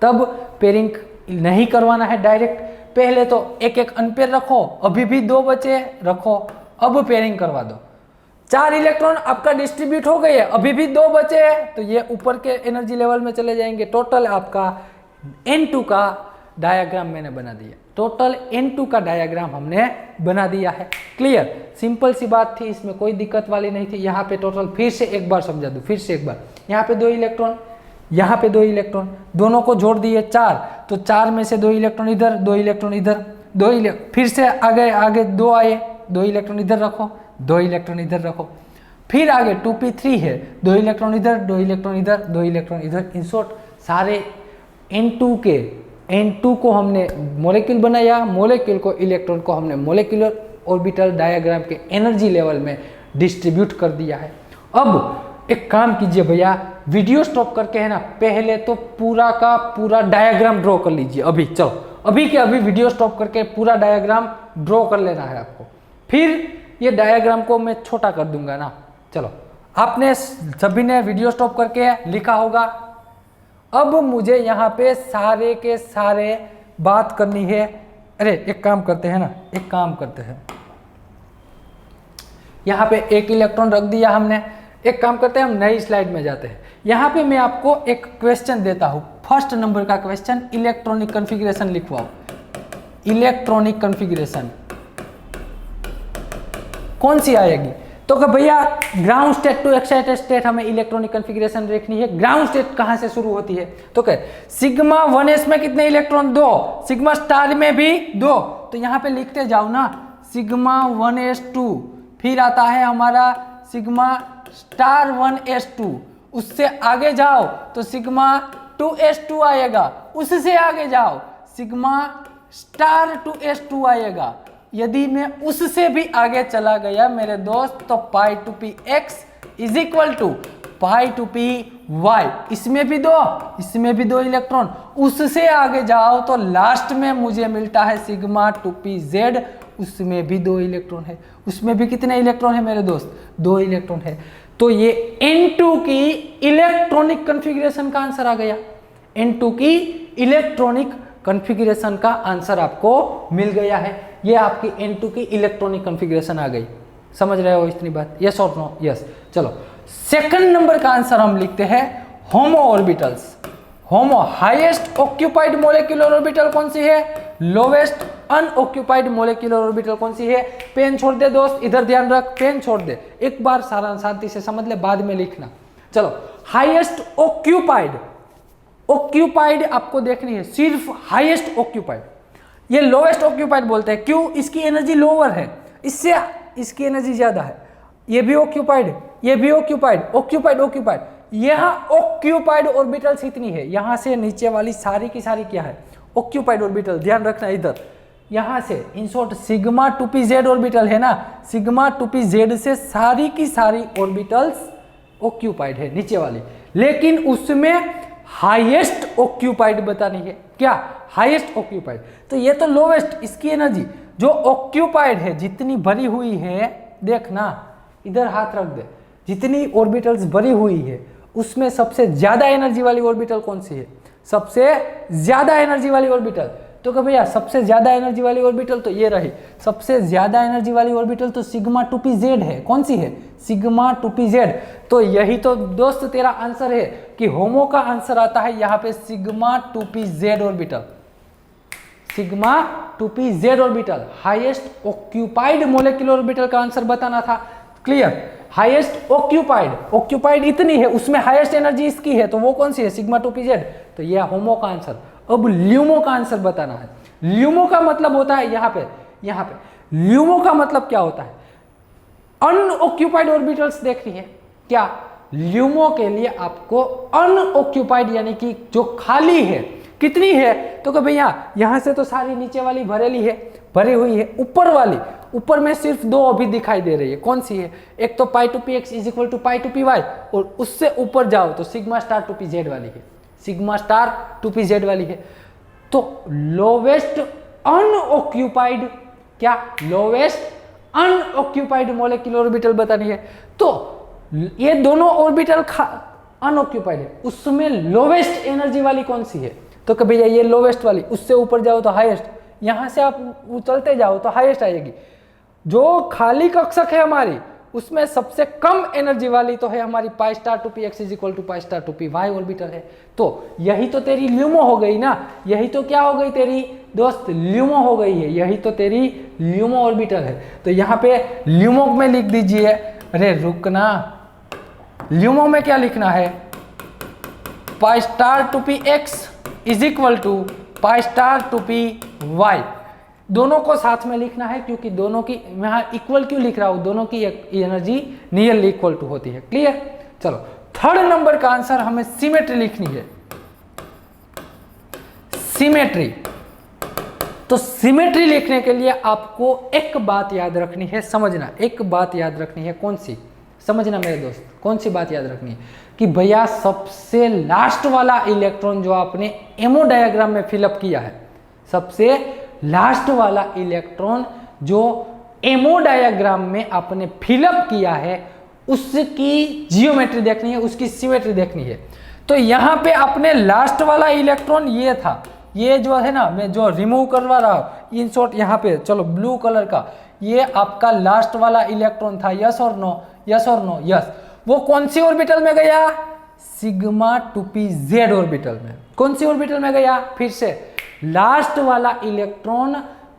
तब पेयरिंग नहीं करवाना है डायरेक्ट। पहले तो एक एक अनपेयर रखो, अभी भी 2 बचे रखो, अब पेयरिंग करवा दो। 4 इलेक्ट्रॉन आपका डिस्ट्रीब्यूट हो गए, अभी भी 2 बचे हैं, तो ये ऊपर के एनर्जी लेवल में चले जाएंगे। टोटल आपका N2 का डायग्राम मैंने बना दिया, टोटल N2 का डायग्राम हमने बना दिया है। क्लियर, सिंपल सी बात थी, इसमें कोई दिक्कत वाली नहीं थी। यहाँ पे टोटल फिर से एक बार समझा दूँ, फिर से एक बार। यहाँ पे 2 इलेक्ट्रॉन, यहाँ पे 2 इलेक्ट्रॉन, दोनों को जोड़ दिए 4, तो 4 में से 2 इलेक्ट्रॉन इधर, 2 इलेक्ट्रॉन इधर, फिर से आगे 2 आए, 2 इलेक्ट्रॉन इधर रखो, 2 इलेक्ट्रॉन इधर रखो। फिर आगे 2p3 है, 2 इलेक्ट्रॉन इधर, 2 इलेक्ट्रॉन इधर, 2 इलेक्ट्रॉन इधर। इन शॉर्ट सारे N2 को हमने मॉलिक्यूल बनाया, मॉलिक्यूल को इलेक्ट्रॉन को हमने मॉलिक्यूलर ऑर्बिटल डायग्राम के एनर्जी लेवल में डिस्ट्रीब्यूट कर दिया है। अब एक काम कीजिए भैया, वीडियो स्टॉप करके है ना, पहले तो पूरा का पूरा डायग्राम ड्रॉ कर लीजिए। अभी चलो, अभी के अभी वीडियो स्टॉप करके पूरा डायग्राम ड्रॉ कर लेना है आपको। फिर ये डायग्राम को मैं छोटा कर दूंगा ना। चलो, आपने सभी ने वीडियो स्टॉप करके लिखा होगा। अब मुझे यहाँ पे सारे के सारे बात करनी है। अरे एक काम करते हैं ना, एक काम करते हैं, यहाँ पे 1 इलेक्ट्रॉन रख दिया हमने। एक काम करते हैं, हम नई स्लाइड में जाते हैं। यहाँ पे मैं आपको एक क्वेश्चन देता हूँ, फर्स्ट नंबर का क्वेश्चन, इलेक्ट्रॉनिक कॉन्फ़िगरेशन लिखवाओ। इलेक्ट्रॉनिक कॉन्फ़िगरेशन कौन सी आएगी? तो कि भैया ground state to excited state हमें इलेक्ट्रॉनिक कॉन्फ़िगरेशन देखनी है। ग्राउंड स्टेट कहाँ से शुरू होती है? तो क्या सिग्मा 1s में कितने इलेक्ट्रॉन? 2। सिग्मा स्टार में भी 2। तो यहाँ पे लिखते जाओ ना, सिग्मा 1s2, फिर आता है हमारा सिग्मा स्टार 1s2, उससे आगे जाओ तो सिग्मा 2s2 आएगा, उससे आगे जाओ सिग्मा स्टार 2s2 आएगा। यदि मैं उससे भी आगे चला गया मेरे दोस्त तो pi two P x is equal to pi two P Y, इसमें भी 2, इसमें भी 2 इलेक्ट्रॉन। उससे आगे जाओ तो लास्ट में मुझे मिलता है सिग्मा 2p z, उसमें भी 2 इलेक्ट्रॉन है। उसमें भी कितने इलेक्ट्रॉन है मेरे दोस्त? 2 इलेक्ट्रॉन है। तो ये N2 की इलेक्ट्रॉनिक कॉन्फ़िगरेशन का आंसर आ गया। N2 की इलेक्ट्रॉनिक कॉन्फ़िगरेशन का आंसर आपको मिल गया है। ये आपकी N2 की इलेक्ट्रॉनिक कॉन्फ़िगरेशन आ गई। समझ रहे हो इतनी बात? यस और नो? यस। चलो सेकंड नंबर का आंसर हम लिखते हैं होमो ऑर्बिटल्स। होमो हाईएस्ट ऑक्यूपाइड मोलेक्युलर ऑर्बिटल कौन सी है? लोवेस्ट अनऑक्यूपाइड मोलेक्युलर ऑर्बिटल कौन सी है? पेन छोड़ दे दोस्त, इधर ध्यान रख, पेन छोड़ दे, एक बार सारा शांति से समझ ले, बाद में लिखना। चलो हाईएस्ट ऑक्यूपाइड, ऑक्यूपाइड आपको देखनी है, सिर्फ हाईएस्ट ऑक्यूपाइड। ये लोवेस्ट ऑक्यूपाइड बोलते हैं, क्यों? इसकी एनर्जी लोअर है, इससे इसकी एनर्जी ज्यादा है। ये भी ऑक्यूपाइड, ये भी ऑक्यूपाइड, ऑक्यूपाइड ऑक्यूपाइड। यहाँ ऑक्यूपाइड ऑर्बिटल्स इतनी है, यहां से नीचे वाली सारी की सारी क्या है? Occupied orbital. ध्यान रखना इधर, यहां से in short sigma 2pz orbital है ना, सिग्मा 2pz से सारी की सारी ऑर्बिटल्स ऑक्यूपाइड है नीचे वाली, लेकिन उसमें हाईएस्ट ऑक्यूपाइड बतानी है। क्या? Highest occupied. तो ये तो लोवेस्ट, इसकी एनर्जी जो ऑक्यूपाइड है, जितनी भरी हुई है, देखना इधर हाथ रख दे, जितनी ऑर्बिटल्स भरी हुई है उसमें सबसे ज्यादा एनर्जी वाली ऑर्बिटल कौन सी है? सबसे ज्यादा एनर्जी वाली ऑर्बिटल। तो क्या भैया सबसे ज्यादा एनर्जी वाली ऑर्बिटल तो ये रही, सबसे ज्यादा एनर्जी वाली ऑर्बिटल तो सिग्मा 2pz है। कौन सी है? Sigma 2pz। तो यही तो दोस्त तेरा आंसर है कि होमो का आंसर आता है यहाँ पे sigma 2pz orbital. Sigma 2pz orbital highest occupied molecular orbital का आंसर बताना था। क्लियर? हाईएस्ट ऑक्यूपाइड, ऑक्यूपाइड इतनी है, उसमें हाईएस्ट एनर्जी इसकी है, तो वो कौन सी है? Sigma 2pz। तो यह होमो का आंसर। अब ल्यूमो का आंसर बताना है। ल्यूमो का मतलब होता है यहाँ पे ल्यूमो का मतलब क्या होता है? अनऑक्यूपाइड ऑर्बिटल्स देखनी है। क्या? ल्यूमो के लिए आपको अनऑक्यूपाइड यानी कि जो खाली है कितनी है? तो कि भैया यहां से तो सारी नीचे वाली भरेली है, भरी हुई है, ऊपर वाली, ऊपर में सिर्फ 2 अभी दिखाई दे रही है। कौन सी है? एक तो pi two P x is equal to pi two P y, और उससे ऊपर जाओ तो सिग्मा स्टार 2pz वाली है, सिग्मा स्टार 2pz वाली है। तो लोवेस्ट अनऑक्यूपाइड, क्या? लोवेस्ट अनऑक्यूपाइड मोलेक्युलर ऑर्बिटल बतानी है। तो ये दोनों ऑर्बिटल अनऑक्यूपाइड है, उसमें लोवेस्ट एनर्जी वाली कौन सी है? तो कि भैया ये लोवेस्ट वाली, उससे ऊपर जाओ तो हाईएस्ट, यहां से आप उछलते जाओ तो हाईएस्ट आएगी। जो खाली कक्षक है हमारी उसमें सबसे कम एनर्जी वाली तो है हमारी pi star 2px is equal to pi star 2py orbital है। तो यही तो तेरी ल्यूमो हो गई ना, यही तो क्या हो गई तेरी दोस्त? ल्यूमो हो गई है, यही तो तेरी ल्यूमो ऑर्बिटल है। तो यहाँ पे ल्यूमो में लिख दीजिए, अरे रुकना, ल्यूमो में क्या लिखना है? Pi star 2px is equal to pi star 2py। दोनों को साथ में लिखना है, क्योंकि दोनों की, यहाँ इक्वल क्यों लिख रहा हूं? दोनों की एनर्जी नियरली इक्वल टू होती है। क्लियर? चलो थर्ड नंबर का आंसर हमें सिमेट्री लिखनी है। सिमेट्री। तो सिमेट्री लिखने के लिए आपको एक बात याद रखनी है, समझना, एक बात याद रखनी है। कौन सी? समझना मेरे दोस्त, कौन सी बात याद रखनी है? कि भैया सबसे लास्ट वाला इलेक्ट्रॉन जो आपने एमओ डायग्राम में फिलअप किया है, सबसे लास्ट वाला इलेक्ट्रॉन जो एमओ डायग्राम में आपने फिलअप किया है, उसकी जियोमेट्री देखनी है, उसकी सिमेट्री देखनी है। तो यहाँ पे आपने लास्ट वाला इलेक्ट्रॉन ये था, ये जो है ना, मैं जो रिमूव करवा रहा हूँ इन शॉर्ट यहाँ पे, चलो ब्लू कलर का, ये आपका लास्ट वाला इलेक्ट्रॉन था। यस और नो? यस और नो? यस। वो कौन सी ऑर्बिटल में गया? सिग्मा 2pz ऑर्बिटल में। कौन सी ऑर्बिटल में गया? फिर से लास्ट वाला इलेक्ट्रॉन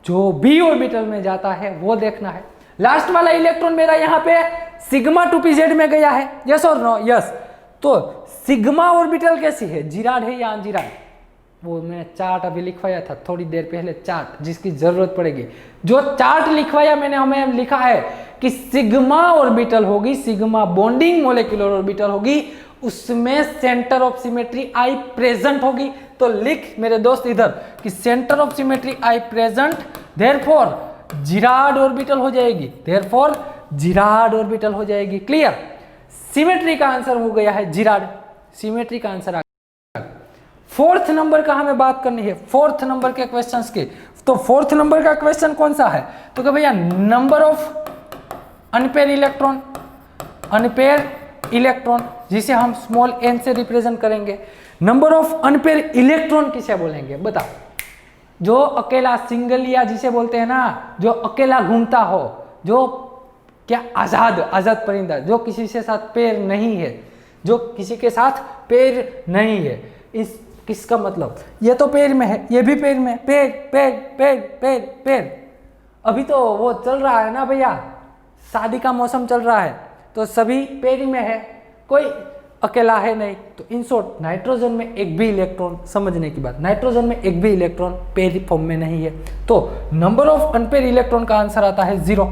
जो भी ऑर्बिटल में जाता है वो देखना है। लास्ट वाला इलेक्ट्रॉन मेरा यहाँ पे सिग्मा 2p z में गया है, यस और नो, यस। तो सिग्मा ऑर्बिटल कैसी है, जिराड है या अनजिराड? वो मैंने चार्ट अभी लिखवाया था थोड़ी देर पहले, चार्ट जिसकी जरूरत पड़ेगी। जो चार्ट लिखवाया मैंने, हमें लिखा है कि सिग्मा ऑर्बिटल होगी, सिग्मा बॉन्डिंग मोलिकुलर ऑर्बिटल होगी, उसमें centre of symmetry I present होगी। तो लिख मेरे दोस्त इधर कि centre of symmetry I present, therefore Gerard orbital हो जाएगी, देयरफॉर जिराड ऑर्बिटल हो जाएगी। क्लियर? सिमेट्री का आंसर हो गया है जिराड, सिमेट्री का आंसर आ गया। फोर्थ नंबर का हमें बात करनी है, फोर्थ नंबर के क्वेश्चंस की। तो फोर्थ नंबर का क्वेश्चन कौन सा है? तो क्या भैया, number of unpaired electron, unpaired electron जिसे हम स्मॉल n से रिप्रेजेंट करेंगे। नंबर ऑफ अनपेयर इलेक्ट्रॉन किसे बोलेंगे बताओ? जो अकेला सिंगल या जिसे बोलते हैं ना, जो अकेला घूमता हो, जो क्या आजाद, आजाद परिंदा, जो किसी के साथ पेड़ नहीं है, जो किसी के साथ पेड़ नहीं है। इस किसका मतलब, ये तो पेड़ में है, ये भी पेड़ में, पेड़ पेड़ पेड़ पेड़ पेड़। अभी तो वो चल रहा है ना भैया, शादी का मौसम चल रहा है, तो सभी पेड़ में है, कोई अकेला है नहीं। तो इन शॉर्ट नाइट्रोजन में एक भी इलेक्ट्रॉन, समझने की बात, नाइट्रोजन में एक भी इलेक्ट्रॉन पेयर फॉर्म में नहीं है। तो नंबर ऑफ अनपेयर इलेक्ट्रॉन का आंसर आता है 0।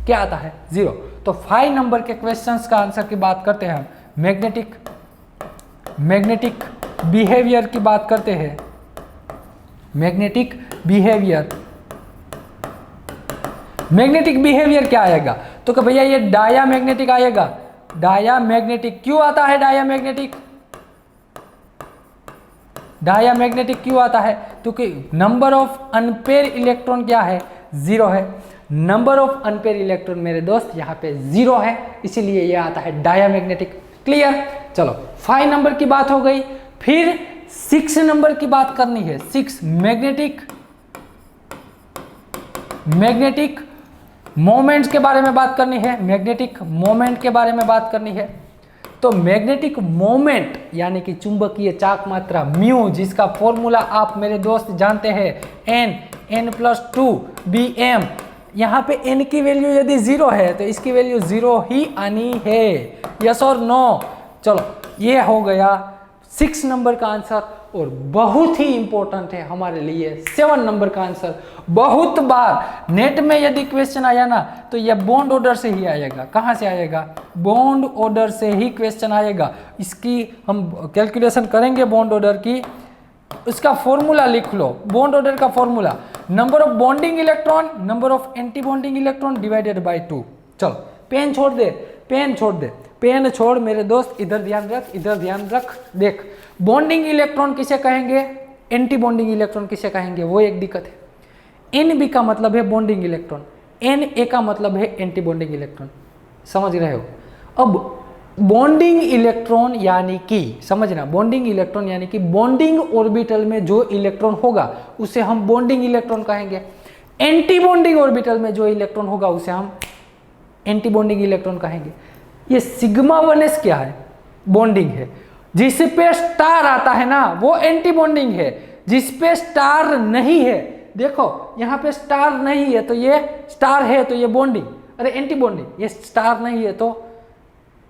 क्या आता है? 0। तो 5 नंबर के क्वेश्चंस का आंसर की बात करते हैं हम। मैग्नेटिक बिहेवियर की बात करते हैं, मैग्नेटिक बिहेवियर। मैग्नेटिक बिहेवियर क्या आएगा? तो कि भैया ये डायामैग्नेटिक आएगा। डायामैग्नेटिक क्यों आता है? डायामैग्नेटिक क्यों आता है? क्योंकि नंबर ऑफ अनपेयर इलेक्ट्रॉन क्या है? 0 है। नंबर ऑफ अनपेयर इलेक्ट्रॉन मेरे दोस्त यहाँ पे 0 है, इसीलिए ये आता है डायामैग्नेटिक। क्लियर? चलो 5 नंबर की बात हो गई। फिर 6 नंबर की बात करनी है। 6 मैग्नेटिक मोमेंट्स के बारे में बात करनी है, मैग्नेटिक मोमेंट के बारे में बात करनी है। तो मैग्नेटिक मोमेंट यानी कि चुंबकीय चाक मात्रा म्यू, जिसका फॉर्मूला आप मेरे दोस्त जानते हैं, n+2 bm। यहाँ पे n की वैल्यू यदि 0 है तो इसकी वैल्यू 0 ही आनी है, यस और नो। चलो ये हो गया 6 नंबर का आंसर। और बहुत ही इंपॉर्टेंट है हमारे लिए 7 नंबर का आंसर। बहुत बार नेट में यदि क्वेश्चन आया ना, तो यह बॉन्ड ऑर्डर से ही आएगा। कहाँ से आएगा? बॉन्ड ऑर्डर से ही क्वेश्चन आएगा। इसकी हम कैलकुलेशन करेंगे बॉन्ड ऑर्डर की, उसका फॉर्मूला लिख लो। बॉन्ड ऑर्डर का formula, number of bonding electron, number of anti bonding electron divided by 2। चलो पेन छोड़ दे, पेन छोड़ दे, पेन छोड़ मेरे दोस्त, इधर ध्यान रख, इधर ध्यान रख। देख, बॉन्डिंग इलेक्ट्रॉन किसे कहेंगे, एंटी बॉन्डिंग इलेक्ट्रॉन किसे कहेंगे, वो एक दिक्कत है। एन बी का मतलब है बॉन्डिंग इलेक्ट्रॉन, एन ए का मतलब है एंटी बॉन्डिंग इलेक्ट्रॉन। समझ रहे हो? अब बॉन्डिंग इलेक्ट्रॉन यानी कि, समझना, बॉन्डिंग इलेक्ट्रॉन यानी कि बॉन्डिंग ऑर्बिटल में जो इलेक्ट्रॉन होगा उसे हम बॉन्डिंग इलेक्ट्रॉन कहेंगे। एंटी बॉन्डिंग ऑर्बिटल में जो इलेक्ट्रॉन होगा उसे हम एंटी बॉन्डिंग इलेक्ट्रॉन कहेंगे। ये सिग्मा 1s क्या है? बॉन्डिंग है। जिस पे स्टार आता है ना वो एंटी बॉन्डिंग है, जिस पे स्टार नहीं है, देखो यहाँ पे स्टार नहीं है तो ये स्टार है तो ये बॉन्डिंग, अरे एंटी बॉन्डिंग। ये स्टार नहीं है तो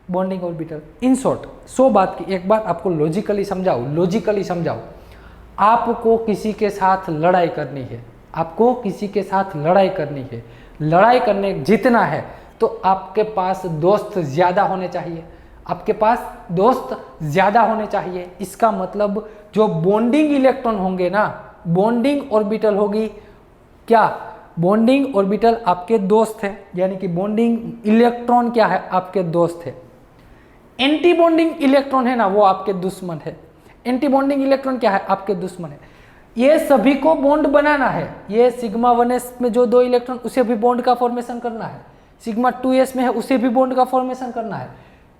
बॉन्डिंग ऑर्बिटल। इन शॉर्ट 100 बात की एक बात आपको लॉजिकली समझाओ। आपको किसी के साथ लड़ाई करनी है, आपको किसी के साथ लड़ाई करनी है, लड़ाई करने जीतना है तो आपके पास दोस्त ज़्यादा होने चाहिए, आपके पास दोस्त ज़्यादा होने चाहिए। इसका मतलब जो बॉन्डिंग इलेक्ट्रॉन होंगे ना, बॉन्डिंग ऑर्बिटल होगी क्या, बॉन्डिंग ऑर्बिटल आपके दोस्त है, यानी कि बॉन्डिंग इलेक्ट्रॉन क्या है, आपके दोस्त है। एंटी बॉन्डिंग इलेक्ट्रॉन है ना वो आपके दुश्मन है। एंटी बॉन्डिंग इलेक्ट्रॉन क्या है, आपके दुश्मन है। ये सभी को बॉन्ड बनाना है। ये सिग्मा 1s में जो 2 इलेक्ट्रॉन उसे भी बॉन्ड का फॉर्मेशन करना है, सिग्मा 2s में है उसे भी बॉन्ड का फॉर्मेशन करना है।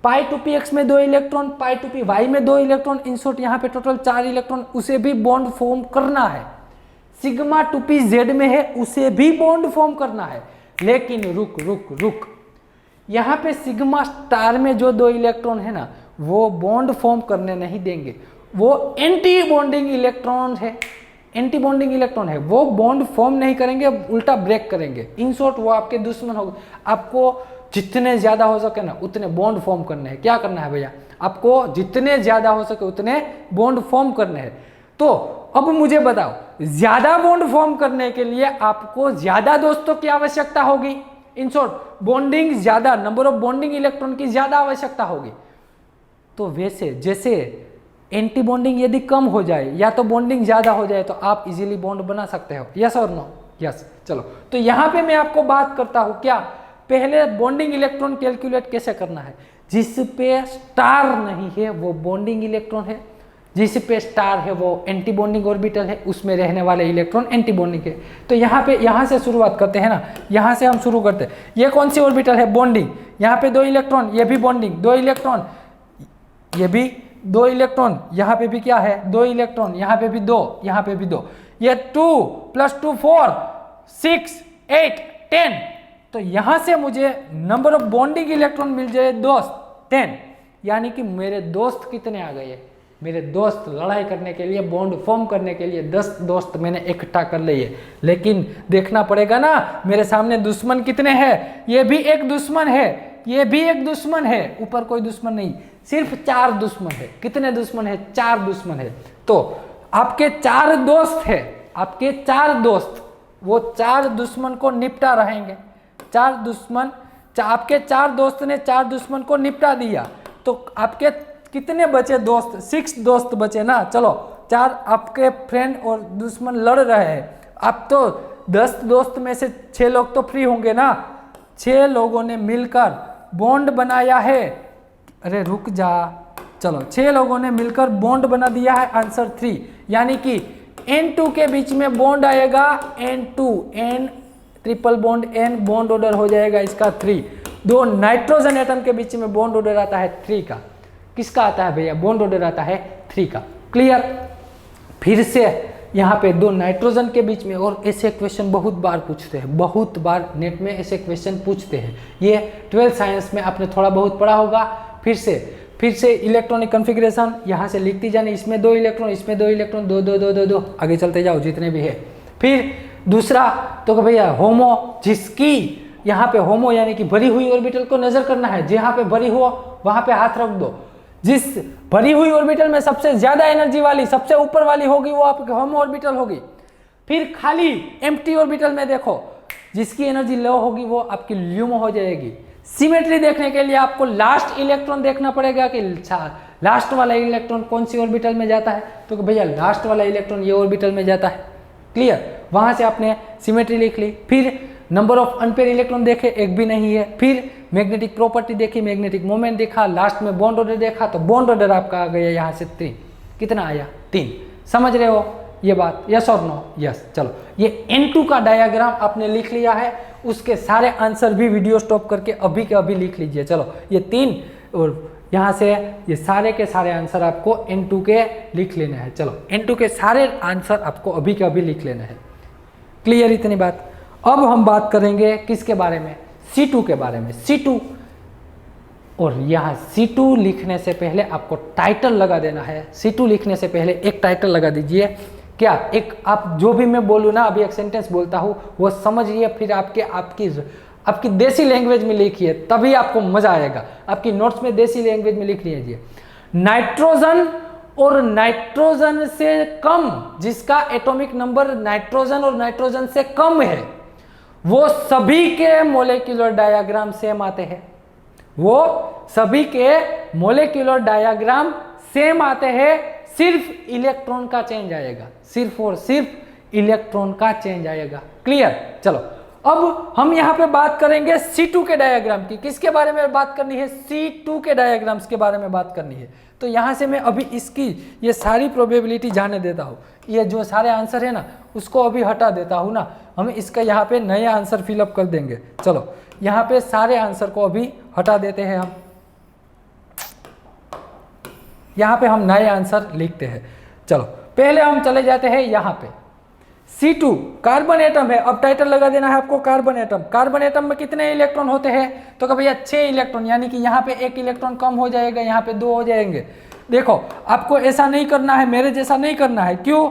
पाई 2px में 2 इलेक्ट्रॉन, पाई 2py में 2 इलेक्ट्रॉन, इन शॉर्ट यहाँ पे टोटल 4 इलेक्ट्रॉन, उसे भी बॉन्ड फॉर्म करना है। सिग्मा 2pz में है उसे भी बॉन्ड फॉर्म करना है। लेकिन रुक, यहाँ पे सिग्मा स्टार में जो 2 इलेक्ट्रॉन है ना वो बॉन्ड फॉर्म करने नहीं देंगे, वो एंटी बॉन्डिंग इलेक्ट्रॉन है। एंटी बॉन्डिंग इलेक्ट्रॉन है वो बॉन्ड फॉर्म नहीं करेंगे, उल्टा ब्रेक करेंगे। इन शॉर्ट वो आपके दुश्मन होंगे। आपको जितने ज्यादा हो सके ना उतने बॉन्ड फॉर्म करने हैं। क्या करना है भैया, आपको जितने ज्यादा हो सके उतने बॉन्ड फॉर्म करने हैं। तो अब मुझे बताओ, ज्यादा बॉन्ड फॉर्म करने के लिए आपको ज्यादा दोस्तों की आवश्यकता होगी। इन शॉर्ट बॉन्डिंग ज्यादा, नंबर ऑफ बॉन्डिंग इलेक्ट्रॉन की ज्यादा आवश्यकता होगी। तो वैसे जैसे एंटी बॉन्डिंग यदि कम हो जाए या तो बॉन्डिंग ज्यादा हो जाए तो आप इजीली बॉन्ड बना सकते हो। यस और नो? यस। चलो तो यहां पे मैं आपको बात करता हूं क्या, पहले बॉन्डिंग इलेक्ट्रॉन कैलकुलेट कैसे करना है। जिस पे स्टार नहीं है वो बॉन्डिंग इलेक्ट्रॉन है, जिस पे स्टार है वो एंटी बॉन्डिंग ऑर्बिटल है, उसमें रहने वाले इलेक्ट्रॉन एंटी बॉन्डिंग है। तो यहाँ से शुरुआत करते हैं ना, यहाँ से हम शुरू करते हैं। ये कौन सी ऑर्बिटल है, बॉन्डिंग। यहाँ पे 2 इलेक्ट्रॉन, ये भी बॉन्डिंग, 2 इलेक्ट्रॉन, ये भी 2 इलेक्ट्रॉन, यहाँ पे भी क्या है 2 इलेक्ट्रॉन, यहाँ पे भी 2, यहाँ पे भी 2, ये 2 + 2 4 6 8 10। तो यहां से मुझे नंबर ऑफ बॉन्डिंग इलेक्ट्रॉन मिल जाए दोस्त 10, यानी कि मेरे दोस्त कितने आ गए, मेरे दोस्त लड़ाई करने के लिए, बॉन्ड फॉर्म करने के लिए 10 दोस्त मैंने इकट्ठा कर लिए। लेकिन देखना पड़ेगा ना मेरे सामने दुश्मन कितने हैं, ये भी एक दुश्मन है, ये भी एक दुश्मन है, ऊपर कोई दुश्मन नहीं, सिर्फ 4 दुश्मन है। कितने दुश्मन है, 4 दुश्मन है। तो आपके 4 दोस्त है, आपके 4 दोस्त, वो 4 दुश्मन को निपटा रहेंगे। 4 दुश्मन, आपके 4 दोस्त ने 4 दुश्मन को निपटा दिया, तो आपके कितने बचे दोस्त, 6 दोस्त बचे ना। चलो 4 आपके फ्रेंड और दुश्मन लड़ रहे हैं, अब तो 10 दोस्त में से 6 लोग तो फ्री होंगे ना। 6 लोगों ने मिलकर बॉन्ड बनाया है, अरे रुक जा, चलो 6 लोगों ने मिलकर बॉन्ड बना दिया है, आंसर 3, यानी कि N2 के बीच में बॉन्ड आएगा N2, N triple bond N, bond order हो जाएगा इसका 3। 2 नाइट्रोजन एटम के बीच में बॉन्ड ऑर्डर आता है 3 का। किसका आता है भैया, बॉन्ड ऑर्डर आता है 3 का। क्लियर। फिर से यहाँ पे 2 नाइट्रोजन के बीच में, और ऐसे क्वेश्चन बहुत बार पूछते हैं, बहुत बार नेट में ऐसे क्वेश्चन पूछते हैं। ये 12th साइंस में आपने थोड़ा बहुत पढ़ा होगा। फिर से इलेक्ट्रॉनिक कॉन्फ़िगरेशन यहाँ से लिखती जानी, इसमें 2 इलेक्ट्रॉन, इसमें 2 इलेक्ट्रॉन, 2 2 2 2 2, आगे चलते जाओ जितने भी है। फिर दूसरा तो भैया होमो, जिसकी यहाँ पे होमो यानी कि भरी हुई ऑर्बिटल को नजर करना है, जहाँ पे भरी हो वहां पे हाथ रख दो। जिस भरी हुई ऑर्बिटल में सबसे ज्यादा एनर्जी वाली, सबसे ऊपर वाली होगी वो आपकी होमो ऑर्बिटल होगी। फिर खाली एम्प्टी ऑर्बिटल में देखो, जिसकी एनर्जी लो होगी वो आपकी ल्यूमो हो जाएगी। सिमेट्री देखने के लिए आपको लास्ट इलेक्ट्रॉन देखना पड़ेगा कि लास्ट वाला इलेक्ट्रॉन कौन सी ऑर्बिटल में जाता है, तो भैया लास्ट वाला इलेक्ट्रॉन ये ऑर्बिटल में जाता है। क्लियर। वहां से आपने सिमेट्री लिख ली। फिर नंबर ऑफ अनपेयर इलेक्ट्रॉन देखे, एक भी नहीं है। फिर मैग्नेटिक प्रॉपर्टी देखी, मैग्नेटिक मोमेंट देखा, लास्ट में बॉन्ड ऑर्डर देखा, तो बॉन्ड ऑर्डर आपका आ गया यहाँ से 3। कितना आया, 3। समझ रहे हो ये बात, यस और नो? यस। चलो ये N2 का डायग्राम आपने लिख लिया है, उसके सारे आंसर भी वीडियो स्टॉप करके अभी के अभी लिख लीजिए। चलो ये 3 और यहाँ से ये सारे के सारे आंसर आपको N2 के लिख लेने हैं। चलो N2 के सारे आंसर आपको अभी के अभी लिख लेने हैं। क्लियर इतनी बात। अब हम बात करेंगे किसके बारे में, C2 के बारे में। C2, और यहाँ C2 लिखने से पहले आपको टाइटल लगा देना है। C2 लिखने से पहले एक टाइटल लगा दीजिए। क्या, एक आप जो भी मैं बोलूँ ना, अभी एक सेंटेंस बोलता हूँ वो समझिए, फिर आपकी देसी लैंग्वेज में लिखिए, तभी आपको मजा आएगा। आपकी नोट्स में देसी लैंग्वेज में लिख लीजिए। नाइट्रोजन और नाइट्रोजन से कम, जिसका एटॉमिक नंबर नाइट्रोजन और नाइट्रोजन से कम है, वो सभी के मोलेक्युलर डायग्राम सेम आते हैं। वो सभी के मोलेक्युलर डायग्राम सेम आते हैं, सिर्फ इलेक्ट्रॉन का चेंज आएगा, सिर्फ और सिर्फ इलेक्ट्रॉन का चेंज आएगा। क्लियर। चलो अब हम यहाँ पे बात करेंगे C2 के डायग्राम की। किसके बारे में बात करनी है, C2 के डायग्राम्स के बारे में बात करनी है। तो यहाँ से मैं अभी इसकी ये सारी प्रोबेबिलिटी जाने देता हूँ, ये जो सारे आंसर है ना उसको अभी हटा देता हूँ ना, हम इसका यहाँ पे नए आंसर फिलअप कर देंगे। चलो यहाँ पे सारे आंसर को अभी हटा देते हैं हम, यहाँ पे हम नए आंसर लिखते हैं। चलो पहले हम चले जाते हैं यहाँ पे, C2 कार्बन एटम है। अब टाइटल लगा देना है आपको कार्बन एटम। कार्बन एटम में कितने इलेक्ट्रॉन होते हैं, तो भैया 6 इलेक्ट्रॉन, यानी कि यहाँ पे 1 इलेक्ट्रॉन कम हो जाएगा, यहाँ पे 2 हो जाएंगे। देखो आपको ऐसा नहीं करना है, मेरे जैसा नहीं करना है। क्यों,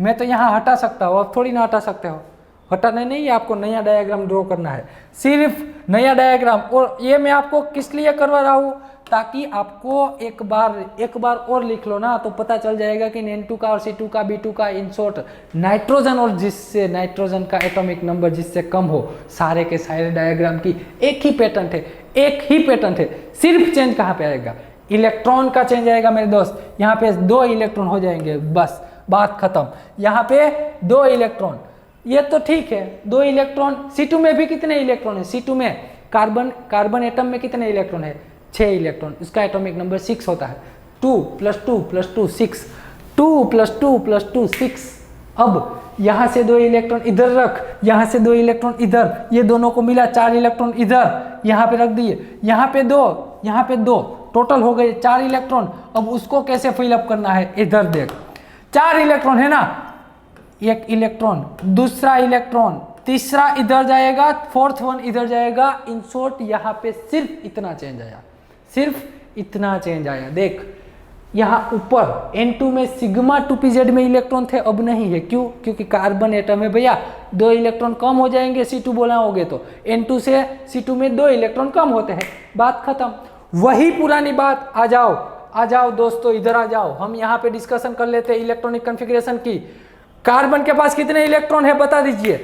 मैं तो यहाँ हटा सकता हूँ, अब थोड़ी ना हटा सकते हो। हटाना नहीं है, आपको नया डायग्राम ड्रॉ करना है, सिर्फ नया डायग्राम। और ये मैं आपको किस लिए करवा रहा हूँ, ताकि आपको एक बार और लिख लो ना, तो पता चल जाएगा कि N2 का और C2 का B2 का, इन शॉर्ट नाइट्रोजन, और जिससे नाइट्रोजन का एटॉमिक नंबर जिससे कम हो, सारे के सारे डायग्राम की एक ही पैटर्न है, एक ही पैटर्न है। सिर्फ चेंज कहाँ पे आएगा, इलेक्ट्रॉन का चेंज आएगा मेरे दोस्त। यहाँ पे 2 इलेक्ट्रॉन हो जाएंगे, बस बात खत्म। यहाँ पे 2 इलेक्ट्रॉन, ये तो ठीक है, 2 इलेक्ट्रॉन। C2 में भी कितने इलेक्ट्रॉन है, C2 में कार्बन एटम में कितने इलेक्ट्रॉन है, 6 इलेक्ट्रॉन। इसका एटॉमिक नंबर 6 होता है। 2 + 2 + 2 6, 2 + 2 + 2 6। अब यहाँ से 2 इलेक्ट्रॉन इधर रख, यहाँ से 2 इलेक्ट्रॉन इधर, ये दोनों को मिला 4 इलेक्ट्रॉन इधर, यहाँ पे रख दिए, यहाँ पे 2, यहाँ पे 2, टोटल हो गए 4 इलेक्ट्रॉन। अब उसको कैसे फिलअप करना है, इधर देख, 4 इलेक्ट्रॉन है ना, 1 इलेक्ट्रॉन, दूसरा इलेक्ट्रॉन, तीसरा इधर जाएगा, 4th वन इधर जाएगा। इन शॉर्ट यहाँ पे सिर्फ इतना चेंज आया, सिर्फ इतना चेंज आया। देख यहाँ ऊपर N2 में सिग्मा 2pz में इलेक्ट्रॉन थे, अब नहीं है। क्यों, क्योंकि कार्बन एटम है भैया, 2 इलेक्ट्रॉन कम हो जाएंगे C2 बोलाओगे तो। N2 से C2 में 2 इलेक्ट्रॉन कम होते हैं, बात खत्म। वही पुरानी बात, आ जाओ दोस्तों, इधर आ जाओ, हम यहाँ पे डिस्कशन कर लेते हैं इलेक्ट्रॉनिक कॉन्फ़िगरेशन की। कार्बन के पास कितने इलेक्ट्रॉन है बता दीजिए,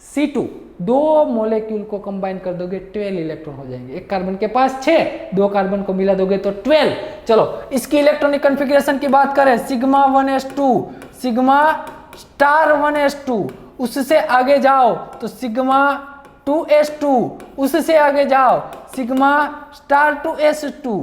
C2, 2 मॉलिक्यूल को कंबाइन कर दोगे 12 इलेक्ट्रॉन हो जाएंगे। एक कार्बन के पास 6, 2 कार्बन को मिला दोगे तो 12। चलो इसकी इलेक्ट्रॉनिक कॉन्फ़िगरेशन की बात करें, sigma 1s2, sigma star 1s2, उससे आगे जाओ तो सिग्मा 2s2, उससे आगे जाओ सिग्मा स्टार 2s2,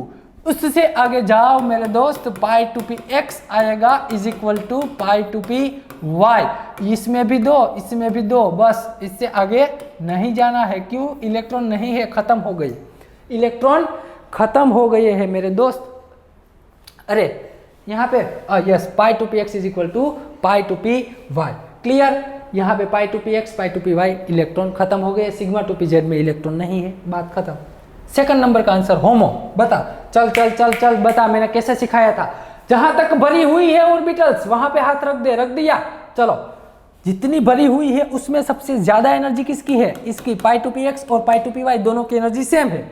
उससे आगे जाओ मेरे दोस्त, पाई टू पी एक्स आएगा is equal to pi two P Y. इसमें भी 2, इसमें भी 2, बस इससे आगे नहीं जाना है। क्यों, इलेक्ट्रॉन नहीं है, खत्म हो गई, इलेक्ट्रॉन खत्म हो गए हैं मेरे दोस्त। अरे यहाँ पे yes, pi two P x is equal to pi two P y, clear. यहाँ पे pi two P x, pi two P y, electron खत्म हो गए। सिग्मा टू पी जेड में इलेक्ट्रॉन नहीं है, बात खत्म। सेकंड नंबर का आंसर होमो। बता, चल चल चल चल बता, मैंने कैसे सिखाया था। जहां तक भरी हुई है ऑर्बिटल्स वहां पे हाथ रख दे, रख दिया। चलो, जितनी भरी हुई है उसमें सबसे ज्यादा एनर्जी किसकी है, इसकी। पाई टू पी एक्स और पाई टू पी वाई दोनों की एनर्जी सेम है,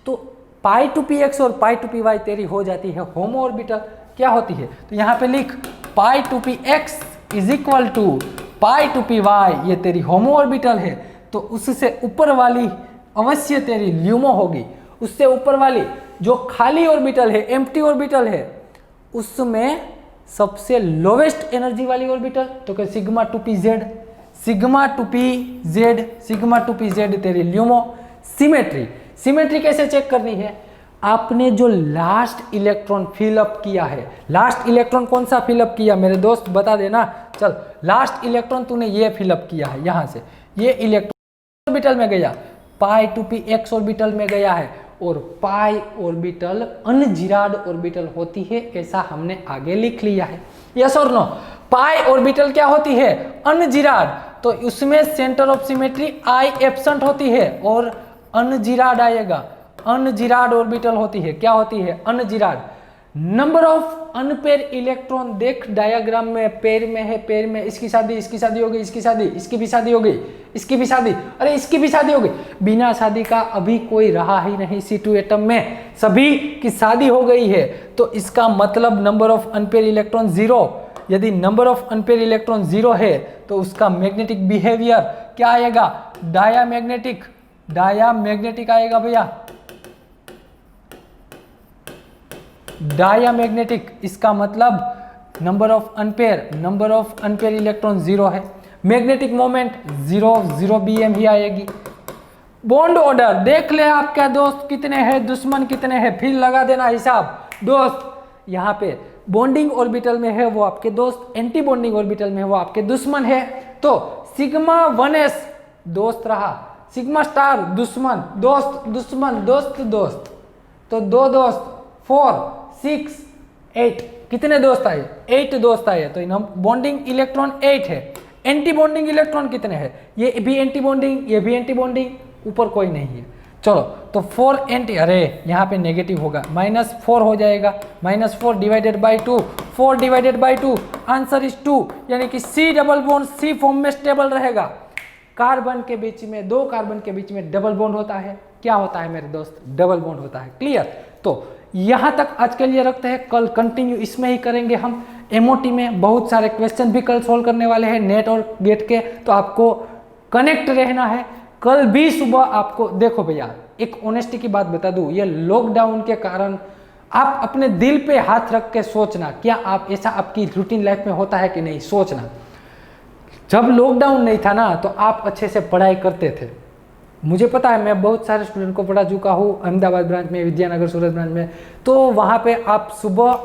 तो पाई टू पी एक्स और पाई टू पी वाई तेरी हो जाती है होमो ऑर्बिटल। क्या होती है, तो यहाँ पे लिख pi two P x is equal to pi two P y, ये तेरी होमो ऑर्बिटल है। तो उससे ऊपर वाली अवश्य तेरी ल्यूमो होगी, उससे ऊपर वाली जो खाली ऑर्बिटल है, एम्प्टी ऑर्बिटल है, उसमें सबसे लोवेस्ट एनर्जी वाली ऑर्बिटल तो क्या, sigma two p Z, sigma two p Z, sigma two p Z तेरी ल्यूमो। सिमेट्री, सिमेट्री कैसे चेक करनी है, आपने जो लास्ट इलेक्ट्रॉन फिलअप किया है, लास्ट इलेक्ट्रॉन कौन सा फिलअप किया मेरे दोस्त बता देना। चल, लास्ट इलेक्ट्रॉन तूने ये फिलअप किया है, यहाँ से ये इलेक्ट्रॉन ऑर्बिटल में गया, पाई टू पी एक्स ऑर्बिटल में गया है, और पाई ऑर्बिटल अनजिराड ऑर्बिटल होती है, ऐसा हमने आगे लिख लिया है। यस और नो, पाई ऑर्बिटल क्या होती है, अनजिराड, तो उसमें centre of symmetry i absent होती है और अनजिराड आएगा। अनजिराड ऑर्बिटल होती है, क्या होती है, अनजिराड। नंबर ऑफ अनपेयर इलेक्ट्रॉन देख डायग्राम में, पेयर में है, पेयर में इसकी शादी हो गई, इसकी शादी, इसकी भी शादी हो गई, इसकी भी शादी, अरे इसकी भी शादी हो गई। बिना शादी का अभी कोई रहा ही नहीं C2 एटम में, सभी की शादी हो गई है। तो इसका मतलब नंबर ऑफ अनपेयर इलेक्ट्रॉन 0। यदि नंबर ऑफ अनपेयर इलेक्ट्रॉन 0 है तो उसका मैग्नेटिक बिहेवियर क्या आएगा, डायामैग्नेटिक, डायामैग्नेटिक आएगा भैया, डायामैग्नेटिक। इसका मतलब नंबर ऑफ अनपेयर इलेक्ट्रॉन 0 है, मैग्नेटिक मोमेंट 0 BM ही आएगी। बॉन्ड ऑर्डर देख ले आपका दोस्त कितने हैं, दुश्मन कितने हैं, फिर लगा देना हिसाब दोस्त। यहाँ पे बॉन्डिंग ऑर्बिटल में है वो आपके दोस्त, एंटी बॉन्डिंग ऑर्बिटल में है वो आपके दुश्मन है। तो सिग्मा 1s दोस्त रहा, सिग्मा स्टार दुश्मन, दोस्त दुश्मन, दोस्त दोस्त, तो 2 दोस्त, 4 6 8, कितने दोस्त आए, 8 दोस्त आए। तो बॉन्डिंग इलेक्ट्रॉन 8 है। एंटी बॉन्डिंग इलेक्ट्रॉन कितने हैं, ये भी एंटी बॉन्डिंग, ये भी एंटी बॉन्डिंग, ऊपर कोई नहीं है। चलो तो 4 एंटी, अरे यहाँ पे नेगेटिव होगा, -4 हो जाएगा, -4 divided by 2, 4 divided by 2, answer is 2, यानी कि C double bond C form में स्टेबल रहेगा। कार्बन के बीच में, दो कार्बन के बीच में डबल बॉन्ड होता है, क्या होता है मेरे दोस्त, डबल बॉन्ड होता है। क्लियर, तो यहाँ तक आज के लिए रखते हैं, कल कंटिन्यू इसमें ही करेंगे हम। एमओटी में बहुत सारे क्वेश्चन भी कल सोल्व करने वाले हैं नेट और गेट के, तो आपको कनेक्ट रहना है। कल भी सुबह आपको, देखो भैया एक ऑनेस्टी की बात बता दूं, ये लॉकडाउन के कारण आप अपने दिल पे हाथ रख के सोचना, क्या आप ऐसा आपकी रूटीन लाइफ में होता है कि नहीं, सोचना। जब लॉकडाउन नहीं था ना तो आप अच्छे से पढ़ाई करते थे, मुझे पता है, मैं बहुत सारे स्टूडेंट को पढ़ा चुका हूँ अहमदाबाद ब्रांच में, विद्यानगर सूरत ब्रांच में, तो वहाँ पे आप सुबह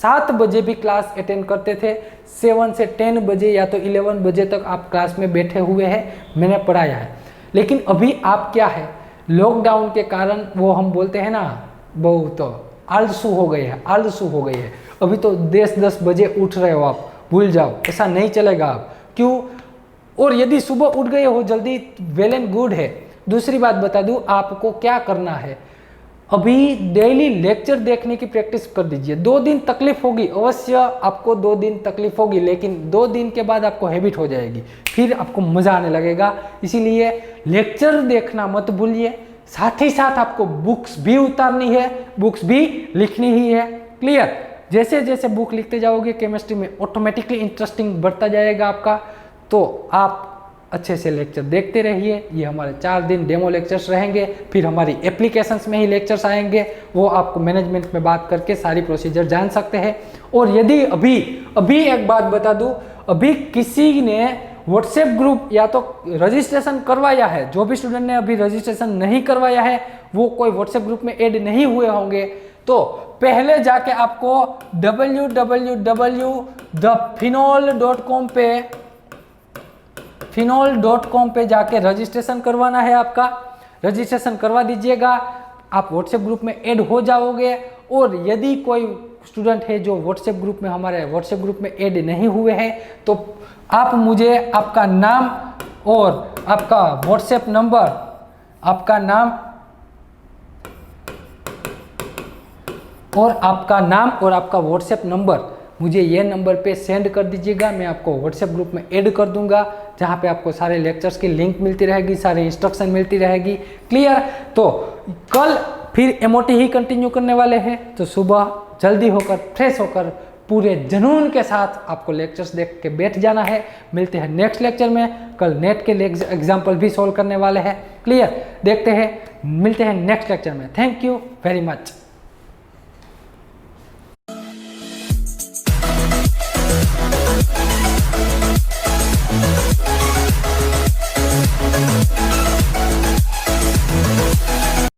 7 बजे भी क्लास अटेंड करते थे, 7 से 10 बजे या तो 11 बजे तक आप क्लास में बैठे हुए हैं, मैंने पढ़ाया है। लेकिन अभी आप क्या है, लॉकडाउन के कारण वो हम बोलते हैं ना, बहुत आलसू हो गए हैं, आलसू हो गए हैं। अभी तो 10 बजे उठ रहे हो आप, भूल जाओ, ऐसा नहीं चलेगा आप, क्यों, और यदि सुबह उठ गए हो जल्दी, वेल एंड गुड है। दूसरी बात बता दूं, आपको क्या करना है, अभी डेली लेक्चर देखने की प्रैक्टिस कर दीजिए। 2 दिन तकलीफ होगी, अवश्य आपको 2 दिन तकलीफ होगी, लेकिन 2 दिन के बाद आपको हैबिट हो जाएगी, फिर आपको मजा आने लगेगा। इसीलिए लेक्चर देखना मत भूलिए, साथ ही साथ आपको बुक्स भी उतारनी है, बुक्स भी लिखनी ही है। क्लियर, जैसे जैसे बुक लिखते जाओगे केमिस्ट्री में ऑटोमेटिकली इंटरेस्टिंग बढ़ता जाएगा आपका, तो आप अच्छे से लेक्चर देखते रहिए। ये हमारे 4 दिन डेमो लेक्चर्स रहेंगे, फिर हमारी एप्लीकेशंस में ही लेक्चर्स आएंगे, वो आपको मैनेजमेंट में बात करके सारी प्रोसीजर जान सकते हैं। और यदि अभी एक बात बता दूं, अभी किसी ने व्हाट्सएप ग्रुप या तो रजिस्ट्रेशन करवाया है, जो भी स्टूडेंट ने अभी रजिस्ट्रेशन नहीं करवाया है वो कोई व्हाट्सएप ग्रुप में ऐड नहीं हुए होंगे, तो पहले जाके आपको www.phenol.com पे जाके रजिस्ट्रेशन करवाना है आपका। रजिस्ट्रेशन करवा दीजिएगा, आप व्हाट्सएप ग्रुप में ऐड हो जाओगे। और यदि कोई स्टूडेंट है जो व्हाट्सएप ग्रुप में, हमारे व्हाट्सएप ग्रुप में ऐड नहीं हुए हैं, तो आप मुझे आपका नाम और आपका व्हाट्सएप नंबर, आपका नाम और आपका व्हाट्सएप नंबर मुझे ये नंबर पे सेंड कर दीजिएगा। मैं आपको व्हाट्सएप ग्रुप में ऐड कर दूंगा, जहाँ पे आपको सारे लेक्चर्स की लिंक मिलती रहेगी, सारे इंस्ट्रक्शन मिलती रहेगी। क्लियर, तो कल फिर एमओटी ही कंटिन्यू करने वाले हैं, तो सुबह जल्दी होकर फ्रेश होकर पूरे जुनून के साथ आपको लेक्चर्स देख के बैठ जाना है। मिलते हैं नेक्स्ट लेक्चर में, कल नेट के एग्जाम्पल भी सॉल्व करने वाले हैं। क्लियर, देखते हैं, मिलते हैं नेक्स्ट लेक्चर में। Thank you very much.